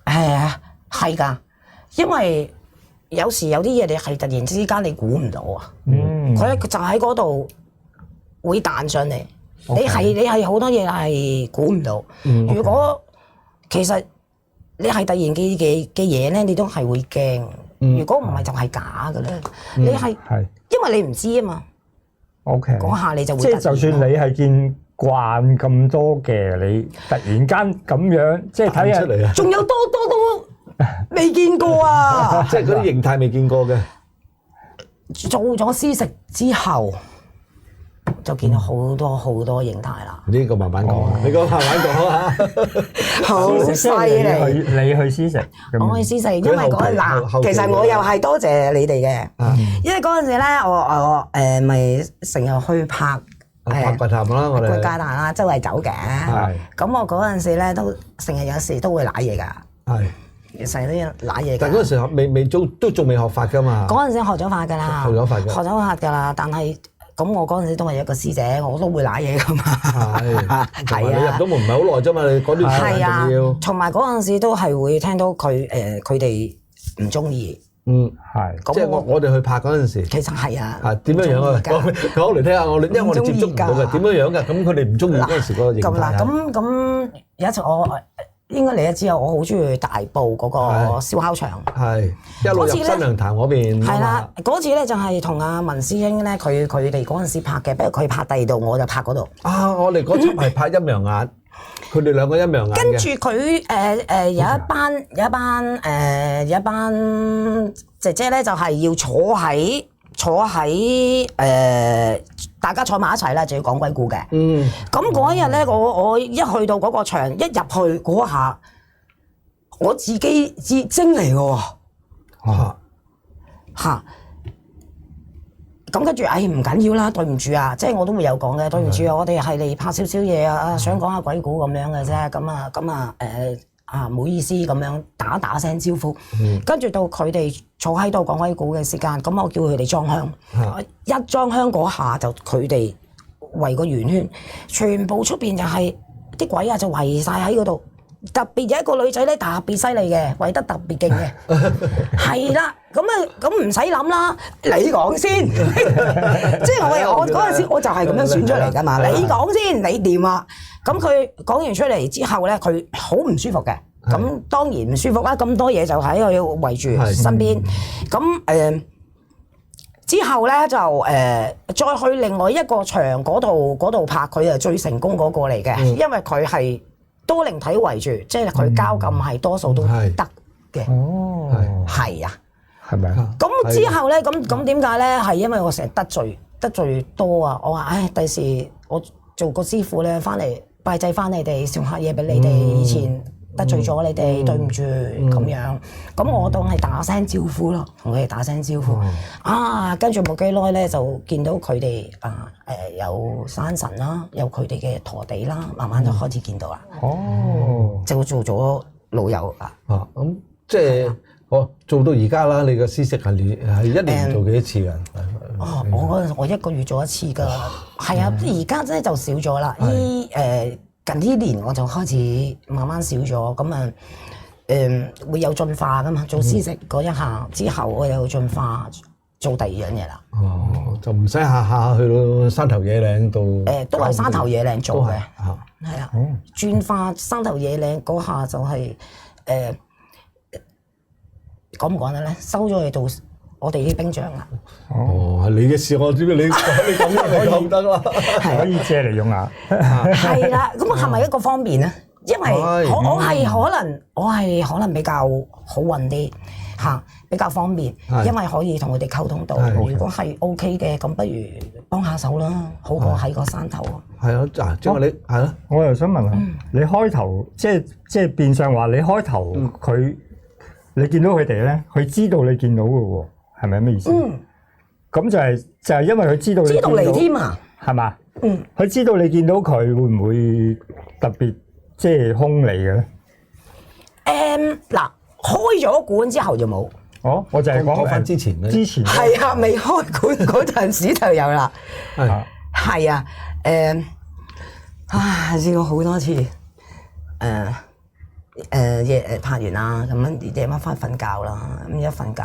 Speaker 3: 係啊，係㗎，因為有時有啲嘢你係突然之間你估唔到啊。佢就喺嗰度會彈上嚟，你係好多嘢係估唔到。如果其實。你係突然嘅嘢咧，你都係會驚，如果唔係就係假嘅咧。你係因為你唔知啊嘛。
Speaker 4: OK。
Speaker 3: 嗰下你就會
Speaker 4: 即係就算你係見慣咁多嘅，你突然間咁樣，即係睇
Speaker 2: 出嚟啊！
Speaker 3: 仲有多都未見過啊！
Speaker 2: 即係嗰啲形態未見過嘅。
Speaker 3: 做咗施食之後，就見到好多形態啦。
Speaker 2: 呢個慢慢講，你講慢慢講啊！
Speaker 3: 好犀利！
Speaker 4: 你去施食，
Speaker 3: 我去施食，因為嗱，其實我又係多謝你哋嘅，因為嗰陣時咧，我咪成日去拍
Speaker 2: 怪談啦，我哋
Speaker 3: 怪談啦，周圍走嘅。
Speaker 4: 係。
Speaker 3: 咁我嗰陣時咧，都成日有時都會舐嘢㗎。
Speaker 2: 係。
Speaker 3: 成日都要舐嘢。
Speaker 2: 但嗰陣時未都仲未學法㗎嘛。
Speaker 3: 嗰陣時學咗法㗎啦。
Speaker 2: 學咗法
Speaker 3: 㗎啦，但係咁我嗰陣時都係一個師姐，我都會舐嘢㗎嘛。
Speaker 2: 係啊。
Speaker 3: 你
Speaker 2: 入咗門唔係好耐啫嘛，你嗰段時間仲要。
Speaker 3: 同埋嗰陣時都係會聽到佢哋唔中意。
Speaker 2: 係。即係我哋去拍嗰陣時。
Speaker 3: 其實係啊。
Speaker 2: 係點樣樣啊？講嚟聽下我哋，因為我哋接觸唔到嘅，點樣樣㗎？咁佢哋唔中意嗰陣時個形態啊。
Speaker 3: 咁有一次我應該你都知啊，我好中意大埔嗰個燒烤場。
Speaker 2: 係一路入新娘潭嗰邊。
Speaker 3: 係啦，嗰次咧就係同阿文師兄咧，佢哋嗰陣時拍嘅，不過佢拍第二度，我就拍嗰度。
Speaker 2: 啊！我哋嗰輯係拍陰陽眼，佢哋兩個陰陽眼嘅。
Speaker 3: 跟住佢有一班姐姐咧，就係要坐喺大家坐埋一齊啦，就要講鬼故嘅。咁嗰一日咧，我一去到嗰個場，一入去嗰下，我自己精嚟嘅喎。咁跟住，唔緊要啦，對唔住啊，即係我都會有講嘅，對唔住啊，我哋係嚟拍少少嘢啊，想講下鬼故咁樣嘅啫，唔好意思咁樣打聲招呼，跟住到佢哋坐喺度講鬼故嘅時間，咁我叫佢哋裝香，一裝香嗰下就佢哋圍個圓圈，全部出邊就係啲鬼啊，就圍晒喺嗰度。特別有一個女仔咧，特別犀利嘅，圍得特別勁嘅，係啦，咁唔使諗啦，你講先，即係我嗰陣時我就係咁樣選出嚟㗎嘛，你講先，你掂啊，咁佢講完出嚟之後咧，佢好唔舒服嘅，咁當然唔舒服啦，咁多嘢就喺佢圍住身邊，咁之後咧就再去另外一個場嗰度拍，佢係最成功嗰個嚟嘅，因為佢係多靈體圍住，即係佢交禁係多數都得嘅。哦，係啊，
Speaker 4: 係咪啊？
Speaker 3: 咁之後咧，咁點解咧？係因為我成日得罪多啊！我話第時我做個師傅咧，翻嚟拜祭翻你哋，送下嘢俾你哋。以前得罪咗你哋，對唔住咁樣。咁我當係打聲招呼咯，同佢哋打聲招呼。跟住冇幾耐咧，就見到佢哋有山神啦，有佢哋嘅陀地啦，慢慢就開始見到啦。就做咗老友啦。
Speaker 2: 咁即係我做到而家啦。你個施食係一年做幾多次㗎？
Speaker 3: 我一個月做一次㗎。係啊，而家真係就少咗啦。近呢年我就開始慢慢少咗，咁會有進化㗎嘛。做施食嗰一下之後，我有進化做第二樣嘢啦。
Speaker 2: 就唔使下下去到山頭野嶺度。
Speaker 3: 都係山頭野嶺做嘅，係啊。轉化山頭野嶺嗰下就係講唔講得咧？收咗去做我哋啲兵將啦。
Speaker 2: 係你嘅事，我知你講得啦，
Speaker 4: 可以借嚟用下。
Speaker 3: 係啦，咁係咪一個方便咧？因為我係可能比較好運啲嚇，比較方便，因為可以同佢哋溝通到。如果係 OK 嘅，咁不如幫下手啦，好過喺個山頭。
Speaker 2: 係啊，即係你係咯。
Speaker 4: 我又想問下，你開頭即係變相話，你開頭你見到佢哋咧，佢知道你見到嘅喎，係咪咩意思？咁就係因為佢知道你見到
Speaker 3: 嚟添啊，
Speaker 4: 係嘛？佢知道你見到佢會唔會特別即係兇你嘅咧？
Speaker 3: 嗱，開咗館之後就冇。
Speaker 4: 我就係講
Speaker 2: 翻之前咧。
Speaker 3: 之前係啊，未開館嗰陣時就有啦。係啊，試過好多次。夜拍完啦，咁樣夜晚翻瞓覺啦，咁一瞓覺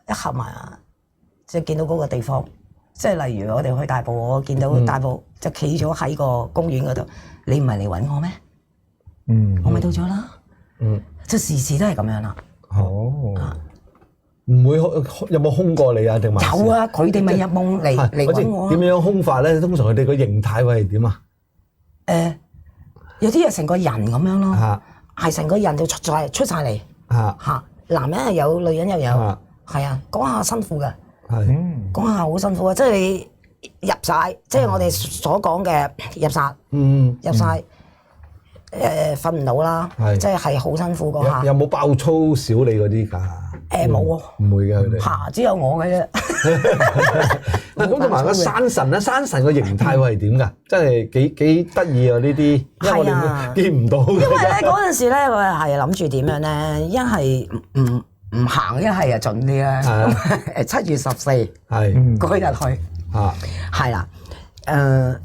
Speaker 3: 一合埋啊，即係見到嗰個地方，即係例如我哋去大埔，我見到大埔就企咗喺個公園嗰度，你唔係嚟揾我咩？我咪到咗啦。即係時時都係咁樣啦。
Speaker 2: 唔會有冇兇過你啊？定還是
Speaker 3: 有啊，佢哋咪入夢嚟揾我。
Speaker 2: 點樣兇法咧？通常佢哋個形態會係點啊？
Speaker 3: 有啲係成個人咁樣咯，
Speaker 2: 嚇
Speaker 3: 係成個人就出晒嚟
Speaker 2: 嚇
Speaker 3: 嚇。男人係有，女人又有，
Speaker 2: 嚇
Speaker 3: 係啊，講下辛苦嘅，
Speaker 2: 係
Speaker 3: 講下好辛苦啊！即係你入晒，即係我哋所講嘅入晒，入晒。瞓唔到啦，即係好辛苦嗰下。
Speaker 2: 有冇爆粗少你嗰啲㗎？
Speaker 3: 冇喎，
Speaker 2: 唔會嘅佢哋。
Speaker 3: 嚇，只有我嘅啫。
Speaker 2: 咁同埋個山神咧，山神個形態會係點㗎？真係幾得意啊！呢啲，因為我哋見唔到。
Speaker 3: 因為咧嗰陣時咧，我係諗住點樣咧？一係唔行，一係就盡啲啦。7月14嗰日去，係啦，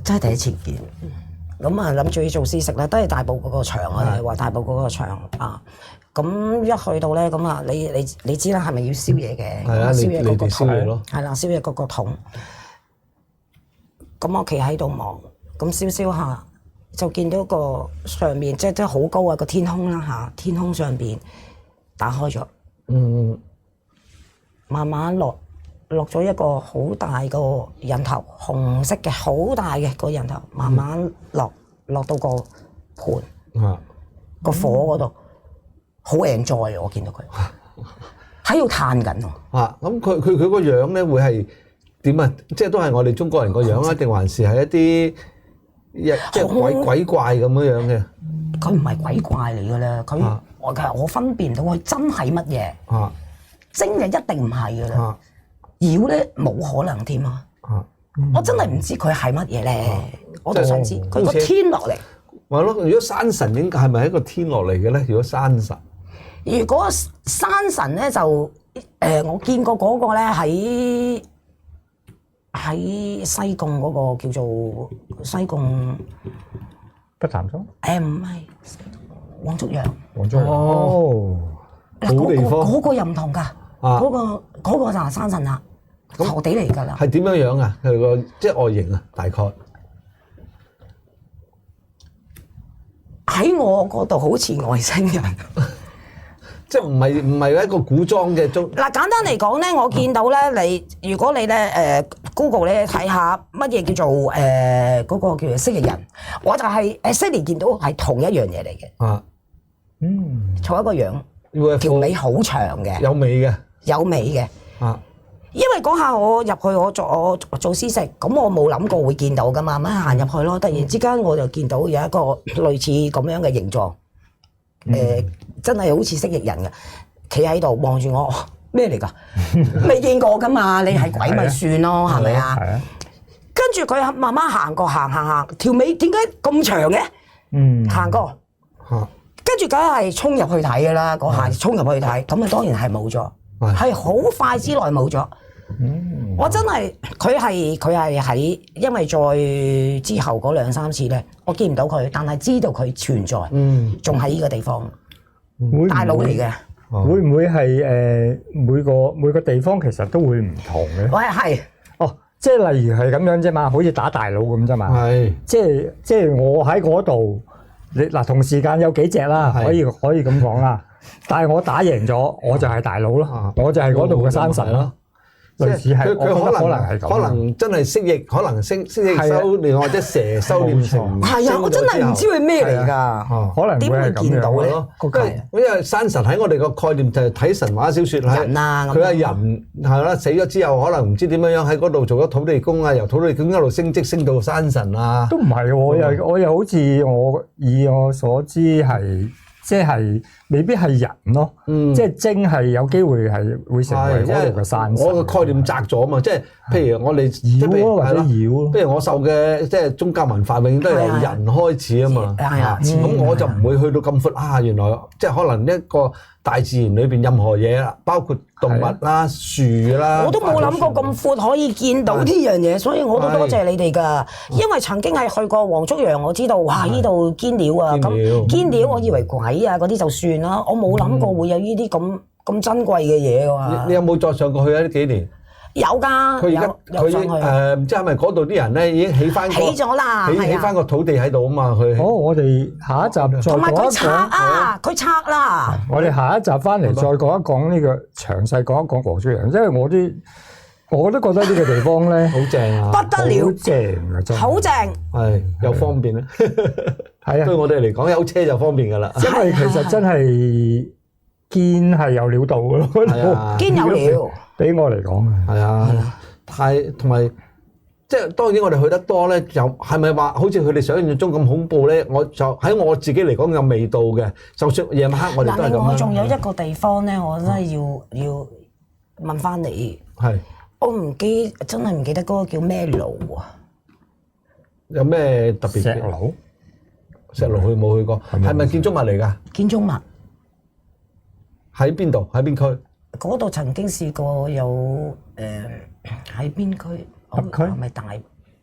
Speaker 3: 真係第一次見。咁啊，諗住要做試食咧，都係大埔嗰個場啊，話大埔嗰個場啊。咁一去到咧，咁啊，你知啦，係咪要燒嘢嘅？
Speaker 2: 係啊，
Speaker 3: 燒嘢嗰個
Speaker 2: 燒嘢咯。
Speaker 3: 係啦，燒嘢嗰個桶。咁我企喺度望，咁燒燒下就見到個上面即係好高啊個天空啦嚇，天空上邊打開咗，慢慢落咗一個好大個人頭，紅色嘅好大嘅個人頭，慢慢落到個盤個火嗰度，好 enjoy 我見到佢喺度嘆緊喎。
Speaker 2: 咁佢個樣咧會係點啊？即係都係我哋中國人個樣啊，定還是係一啲即係鬼怪咁樣嘅？
Speaker 3: 佢唔係鬼怪嚟㗎啦，我分辨唔到佢真係乜嘢。精就一定唔係㗎啦。妖咧冇可能添啊！我真係唔知佢係乜嘢咧，我就想知佢個天落嚟。
Speaker 2: 係咯，如果山神應該係咪喺個天落嚟嘅咧？如果山神，
Speaker 3: 如果山神咧就我見過嗰個咧喺西貢嗰個叫做西貢
Speaker 4: 北潭涌。
Speaker 3: 唔係黃竹洋。
Speaker 4: 黃竹洋哦，
Speaker 2: 好地方。
Speaker 3: 嗰個又唔同㗎，嗰個就係山神啦。頭地嚟㗎啦，
Speaker 2: 係點樣樣啊？佢個即係外形啊，大概
Speaker 3: 喺我嗰度好似外星人，
Speaker 2: 即係唔係一個古裝嘅中。
Speaker 3: 嗱，簡單嚟講咧，我見到咧，如果你咧Google 咧睇下乜嘢叫做嗰個叫做蜥蜴人，我就係Sally見到係同一樣嘢嚟嘅。同一個樣，條尾好長嘅，
Speaker 2: 有尾嘅，
Speaker 3: 有尾嘅。因為嗰下我入去我做試食，咁我冇諗過會見到噶嘛，咪行入去咯。突然之間我就見到有一個類似咁樣嘅形狀，真係好似蜥蜴人嘅，企喺度望住我，咩嚟㗎？未見過噶嘛，你係鬼咪算咯，係咪啊？跟住佢慢慢行過，行，條尾點解咁長嘅？行過，跟住梗係衝入去睇㗎啦，嗰下衝入去睇，咁啊當然係冇咗。係好快之內冇咗，我真係佢係喺，因為再之後嗰2-3次咧，我見唔到佢，但係知道佢存在，仲喺呢個地方，大佬嚟嘅。
Speaker 4: 會唔會係每個地方其實都會唔同嘅？
Speaker 3: 喂，係。
Speaker 4: 哦，即係例如係咁樣啫嘛，好似打大佬咁啫嘛。
Speaker 2: 係。
Speaker 4: 即係我喺嗰度，你嗱同時間有幾隻啦，可以咁講啦。但係我打贏咗，我就係大佬咯，我就係嗰度嘅山神咯。類似係，我覺得可能係咁。
Speaker 2: 可能真係蜥蜴，可能蜥蜴修煉或者蛇修煉成。
Speaker 3: 係啊，我真係唔知佢咩嚟㗎。
Speaker 4: 可能點會見到咧？
Speaker 2: 因為山神喺我哋個概念就係睇神話小説
Speaker 3: 人啊，
Speaker 2: 佢係人係啦，死咗之後可能唔知點樣喺嗰度做咗土地公啊，由土地公一路升職升到山神啊。
Speaker 4: 都唔係喎，我又好似以我所知係。即係未必係人咯，即係精係有機會係會成為嗰度嘅山神。
Speaker 2: 我個概念窄咗嘛，即係譬如我哋
Speaker 4: 妖咯，或者妖咯。
Speaker 2: 譬如我受嘅即係宗教文化，永遠都係由人開始啊嘛。
Speaker 3: 係啊，
Speaker 2: 咁我就唔會去到咁闊啊。原來即係可能一個大自然裏邊任何嘢啦，包括動物啦、樹啦，
Speaker 3: 我都冇諗過咁闊可以見到呢樣嘢，所以我都多謝你哋㗎。因為曾經係去過黃竹洋，我知道哇呢度堅料啊，咁堅料我以為鬼啊嗰啲就算啦，我冇諗過會有呢啲咁珍貴嘅嘢㗎嘛。
Speaker 2: 你有冇再上過去啊？呢幾年
Speaker 3: 有㗎，
Speaker 2: 佢而家
Speaker 3: 有上去。
Speaker 2: 唔知係咪嗰度啲人咧已經起翻
Speaker 3: 起咗啦，
Speaker 2: 起翻個土地喺度啊嘛，佢
Speaker 4: 好，我哋下一集再
Speaker 3: 同埋
Speaker 4: 講一
Speaker 3: 佢拆
Speaker 4: 講。
Speaker 3: 啊，佢拆啦。
Speaker 4: 我哋下一集翻嚟再講一講呢個詳細講一講黃竹洋，因為我都覺得呢個地方咧
Speaker 2: 好正啊，
Speaker 3: 不得了，
Speaker 4: 好正啊，真係
Speaker 3: 好正。
Speaker 2: 係又方便咧，
Speaker 4: 係啊，
Speaker 2: 對我哋嚟講有車就方便㗎啦。
Speaker 4: 因為其實真係堅係有料到咯，
Speaker 2: 係啊
Speaker 3: 堅有料。
Speaker 4: 俾我嚟講啊，
Speaker 2: 係啊，同埋即係當然我哋去得多咧，就係咪話好似佢哋想象中咁恐怖咧？我就喺我自己嚟講有味道嘅，就算夜晚黑我哋都係
Speaker 3: 嗱，另外
Speaker 2: 咁
Speaker 3: 仲有一個地方咧，我真係要問翻你。
Speaker 2: 係
Speaker 3: 我真係唔記得嗰個叫咩路啊？
Speaker 2: 有咩特別嘅？石爐去冇去過？係咪建築物嚟㗎？
Speaker 3: 建築物
Speaker 2: 喺邊度？喺邊區？
Speaker 3: 嗰度曾經試過有喺邊區？
Speaker 4: 北區
Speaker 3: 係咪大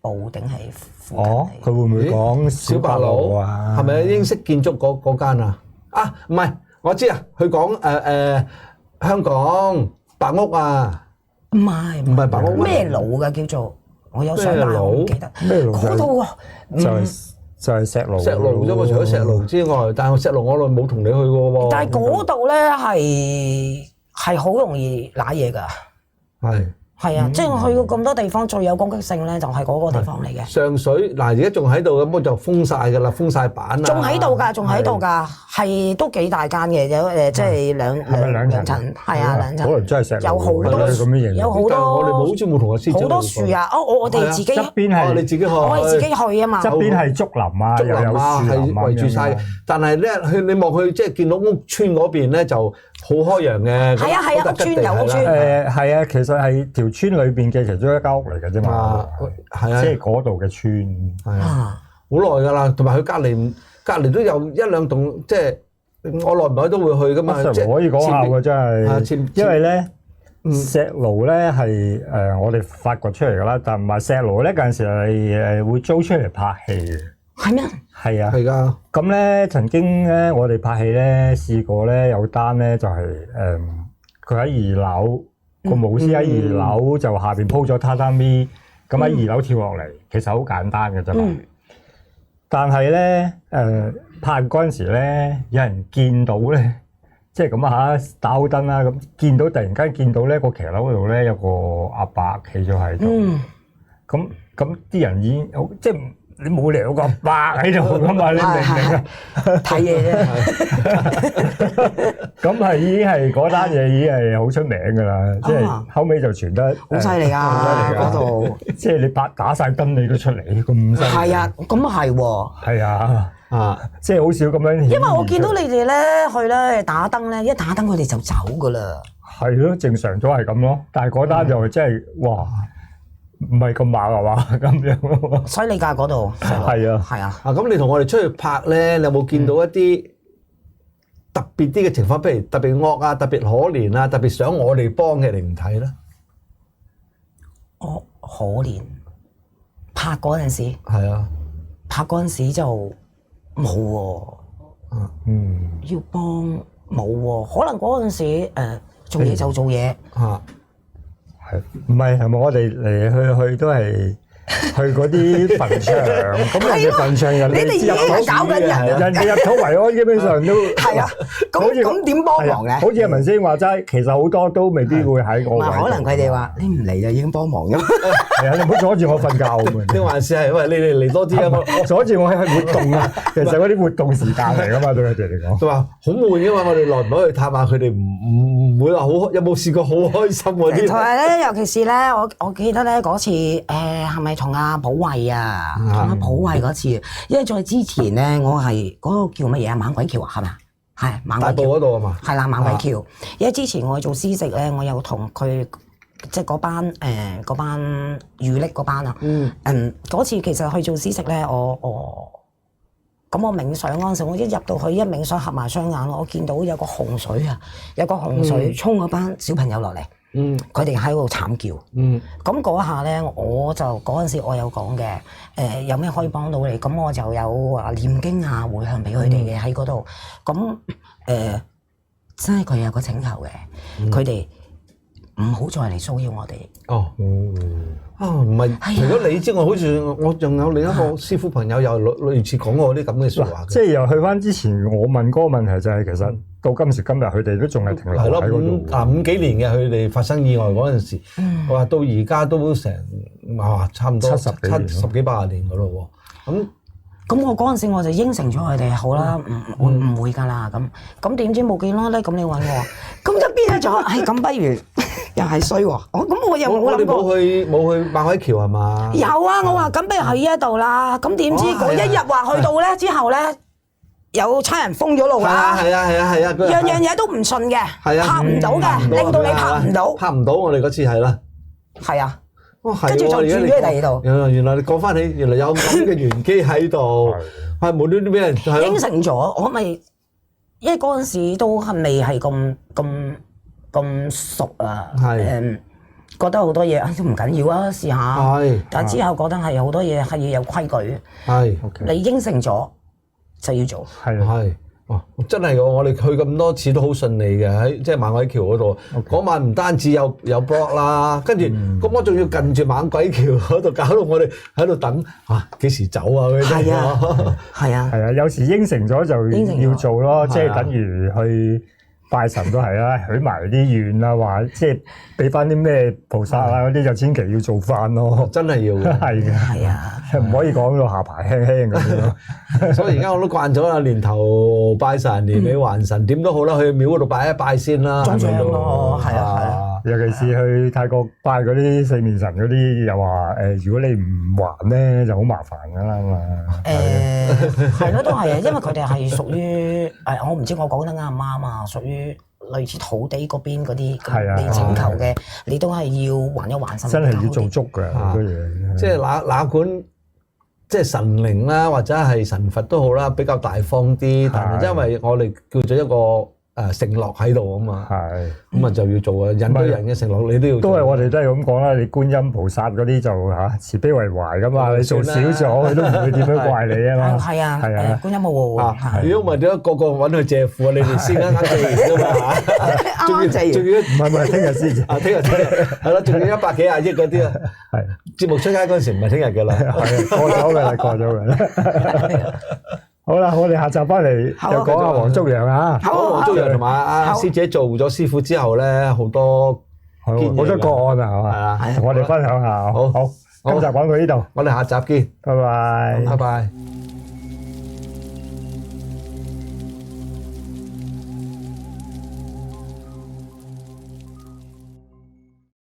Speaker 3: 埔定係附近
Speaker 4: 哦，佢會唔會講小白路啊？
Speaker 2: 係咪英式建築嗰間啊？啊，唔係，我知啊，佢講香港白屋啊。
Speaker 3: 唔係
Speaker 2: 白屋
Speaker 3: 咩路㗎叫做？我有想但我唔記得。
Speaker 4: 咩路？
Speaker 3: 嗰度啊，
Speaker 4: 就係石爐。
Speaker 2: 石爐啫嘛，除咗石爐之外，但係石爐我冇同你去過喎。
Speaker 3: 但係嗰度咧係好容易揦嘢㗎。係啊，即係去過咁多地方，最有攻擊性咧就係嗰個地方嚟嘅。
Speaker 2: 上水嗱，而家仲喺度咁，我就封晒㗎啦，封晒板啦。
Speaker 3: 仲喺度㗎，係都幾大間嘅，有即係兩層，係啊兩層。
Speaker 4: 可能真係石爐。
Speaker 3: 有好多
Speaker 4: 咁樣形容。
Speaker 3: 有好
Speaker 2: 但係我哋
Speaker 3: 多
Speaker 2: 好似冇同阿師姐
Speaker 3: 好多樹啊！我哋自己
Speaker 4: 側邊係
Speaker 2: 你自己去，
Speaker 3: 我哋自己去啊嘛。
Speaker 4: 側邊係竹林啊，又有樹
Speaker 2: 係
Speaker 4: 林啊
Speaker 2: 圍住晒嘅。但係咧，你望去即係見到屋村嗰邊咧，就好開揚嘅。
Speaker 3: 係啊，屋村有屋村。
Speaker 4: 係啊，其實係條村裏邊嘅其中一間屋嚟嘅啫嘛。
Speaker 2: 係啊，
Speaker 4: 即係嗰度嘅村。
Speaker 2: 係啊，好耐㗎啦。同埋佢隔離都有一兩棟，即係我耐唔耐都會去㗎嘛。
Speaker 4: 即係可以講下喎，真係。因為咧，石爐咧係我哋發掘出嚟㗎啦，但唔係石爐咧，嗰陣時係會租出嚟拍戲嘅。
Speaker 3: 係咩？
Speaker 4: 係啊。
Speaker 2: 係㗎。
Speaker 4: 咁咧曾經咧，我哋拍戲咧試過咧有單咧就係佢喺二樓。個舞獅喺二樓就下邊鋪咗榻榻米，咁喺二樓跳落嚟，其實好簡單嘅啫嘛。但係咧，拍嗰陣時咧，有人見到咧，即係咁啊嚇，打好燈啦，咁見到突然間見到咧個騎樓嗰度咧有個阿伯企咗喺度，咁啲人已經即係。你冇理由個阿伯喺度噶嘛？你明唔明啊？
Speaker 3: 睇嘢啫。
Speaker 4: 咁係已經係嗰單嘢已經係好出名㗎啦，即係後尾就傳得
Speaker 3: 好犀利㗎嗰度。
Speaker 4: 即係你打晒燈你都出嚟咁犀利。
Speaker 3: 係啊，咁啊係喎。
Speaker 4: 係啊，即係好少咁樣。
Speaker 3: 因為我見到你哋咧去咧打燈咧，一打燈佢哋就走㗎啦。
Speaker 4: 係咯，正常都係咁咯。但係嗰單就真係哇！唔係咁猛係嘛？咁樣
Speaker 3: 犀利㗎嗰度，
Speaker 4: 係啊，
Speaker 3: 係啊。
Speaker 2: 咁你同我哋出去拍咧，你有冇見到一啲特別啲嘅情況？譬如特別惡啊、特別可憐啊、特別想我哋幫嘅，你唔睇咧？
Speaker 3: 我可憐拍嗰陣時，
Speaker 2: 係啊，
Speaker 3: 拍嗰陣時就冇喎。要幫冇喎，可能嗰陣時做嘢就做嘢。
Speaker 4: 係唔係我哋嚟去都係去嗰啲墳場，咁人哋墳場人哋入土
Speaker 3: 搞緊
Speaker 4: 人哋入土為安，基本上都
Speaker 3: 係啊。咁點幫忙咧？
Speaker 4: 好似阿文先生話齋，其實好多都未必會喺我。
Speaker 3: 可能佢哋話你唔嚟就已經幫忙咗。
Speaker 4: 係啊，你唔好阻住我瞓覺咁。
Speaker 2: 你還是係喂，你哋嚟多啲啊！
Speaker 4: 我阻住我係活動啊，其實嗰啲活動時間嚟噶嘛，對佢哋嚟講。
Speaker 2: 佢話好悶噶嘛，我哋耐唔耐去探下佢哋，唔會話好有冇試過好開心嗰啲？
Speaker 3: 同埋咧，尤其是咧，我記得咧嗰次係咪同阿寶慧啊？同阿寶慧嗰次，因為在之前咧，我係嗰個叫乜嘢啊？猛鬼橋啊，係咪？係猛鬼橋。
Speaker 2: 大埔嗰度啊嘛。
Speaker 3: 係啦，猛鬼橋。因為之前我做司食咧，我有同佢即係嗰班預力嗰班啊。嗰次其實去做司食咧，我冥想嗰陣時，我一入到去一冥想合埋雙眼，我見到有個洪水啊，有個洪水衝嗰班小朋友落嚟。佢哋喺度慘叫。咁嗰下咧，我就嗰陣時我有講嘅，有咩可以幫到你？咁我就有話念經啊，回向俾佢哋嘅喺嗰度。咁真係佢有個請求嘅，佢哋唔好再嚟騷擾我哋。
Speaker 2: 哦，唔係除咗你之外，好似我仲有另一個師傅朋友又類似講過啲咁嘅説話嘅。
Speaker 4: 即係又去翻之前我問嗰個問題就係其實到今時今日佢哋都仲係停留喺嗰度。
Speaker 2: 五幾年嘅佢哋發生意外嗰陣時，我話到而家都成差唔多十幾80年噶咯喎。
Speaker 3: 咁我嗰陣時我就應承咗佢哋好啦，唔會㗎啦。咁點知冇幾耐咧，咁你揾我，咁就變咗，咁不如又係衰喎。咁我又冇諗過。
Speaker 2: 冇去馬海橋係嘛？
Speaker 3: 有啊，我話咁不如喺呢一度啦。咁點知嗰一日話去到咧之後咧，有差人封咗路啦。
Speaker 2: 係啊，
Speaker 3: 樣嘢都唔順嘅，拍唔到嘅，令到你拍唔到。
Speaker 2: 拍唔到，我哋嗰次係啦。
Speaker 3: 係啊。跟住就轉咗第二度。
Speaker 2: 原來你講翻起，原來有咁嘅玄機喺度，係無端端俾人
Speaker 3: 應承咗，我咪因為嗰陣時都係未係咁熟啊。覺得好多嘢都唔緊要啊，試下。但係之後覺得係好多嘢係要有規矩。你應承咗就要做。
Speaker 2: 係。哦，真係我哋去咁多次都好順利嘅，喺即係猛鬼橋嗰度。嗰晚唔單止有 block 啦，跟住咁我仲要近住猛鬼橋嗰度，搞到我哋喺度等幾時走啊？
Speaker 3: 係啊，
Speaker 4: 有時應承咗就要做咯，即係等於去拜神都係啦，許埋啲願啊，話即係俾翻啲咩菩薩啊嗰啲就千祈要做翻咯，
Speaker 2: 真係要嘅。
Speaker 3: 係啊，
Speaker 4: 唔可以講到下排輕輕咁樣咯。
Speaker 2: 所以而家我都慣咗啦，年頭拜神，年尾還神，點都好啦，去廟嗰度拜一拜先啦。
Speaker 3: 裝上咯，係啊。
Speaker 4: 尤其是去泰國拜嗰啲四面神嗰啲，又話如果你唔還咧，就好麻煩噶啦嘛。
Speaker 3: 係咯，都係啊，因為佢哋係屬於我唔知我講得啱唔啱啊，屬於類似土地嗰邊嗰啲，你請求嘅，你都係要還一還神。
Speaker 4: 真係要做足㗎好多嘢。
Speaker 2: 即係哪管即係神靈啦，或者係神佛都好啦，比較大方啲，但係因為我哋叫做一個承諾喺度啊嘛，咁啊就要做啊，引對人嘅承諾你都要做。
Speaker 4: 都係我哋都係咁講啦，你觀音菩薩嗰啲就慈悲為懷噶嘛，你做少咗佢都唔會點樣怪你啊嘛。
Speaker 3: 係啊，觀音冇
Speaker 2: 如果唔係點解個個揾佢借庫啊？你哋先啱借完啫嘛，仲要唔係聽日先，聽日係咯，仲要100幾廿億嗰啲啊，節目出街嗰陣時唔係聽日嘅啦，
Speaker 4: 過咗嘅啦，過咗嘅啦。好啦，我哋下集翻嚟又講下黃竹洋啊。
Speaker 2: 講黃竹洋同埋阿師姐做咗師傅之後咧，好多個案啊，係嘛？同我哋分享下。好，今集講到呢度，我哋下集見。
Speaker 4: 拜拜。
Speaker 2: 拜拜。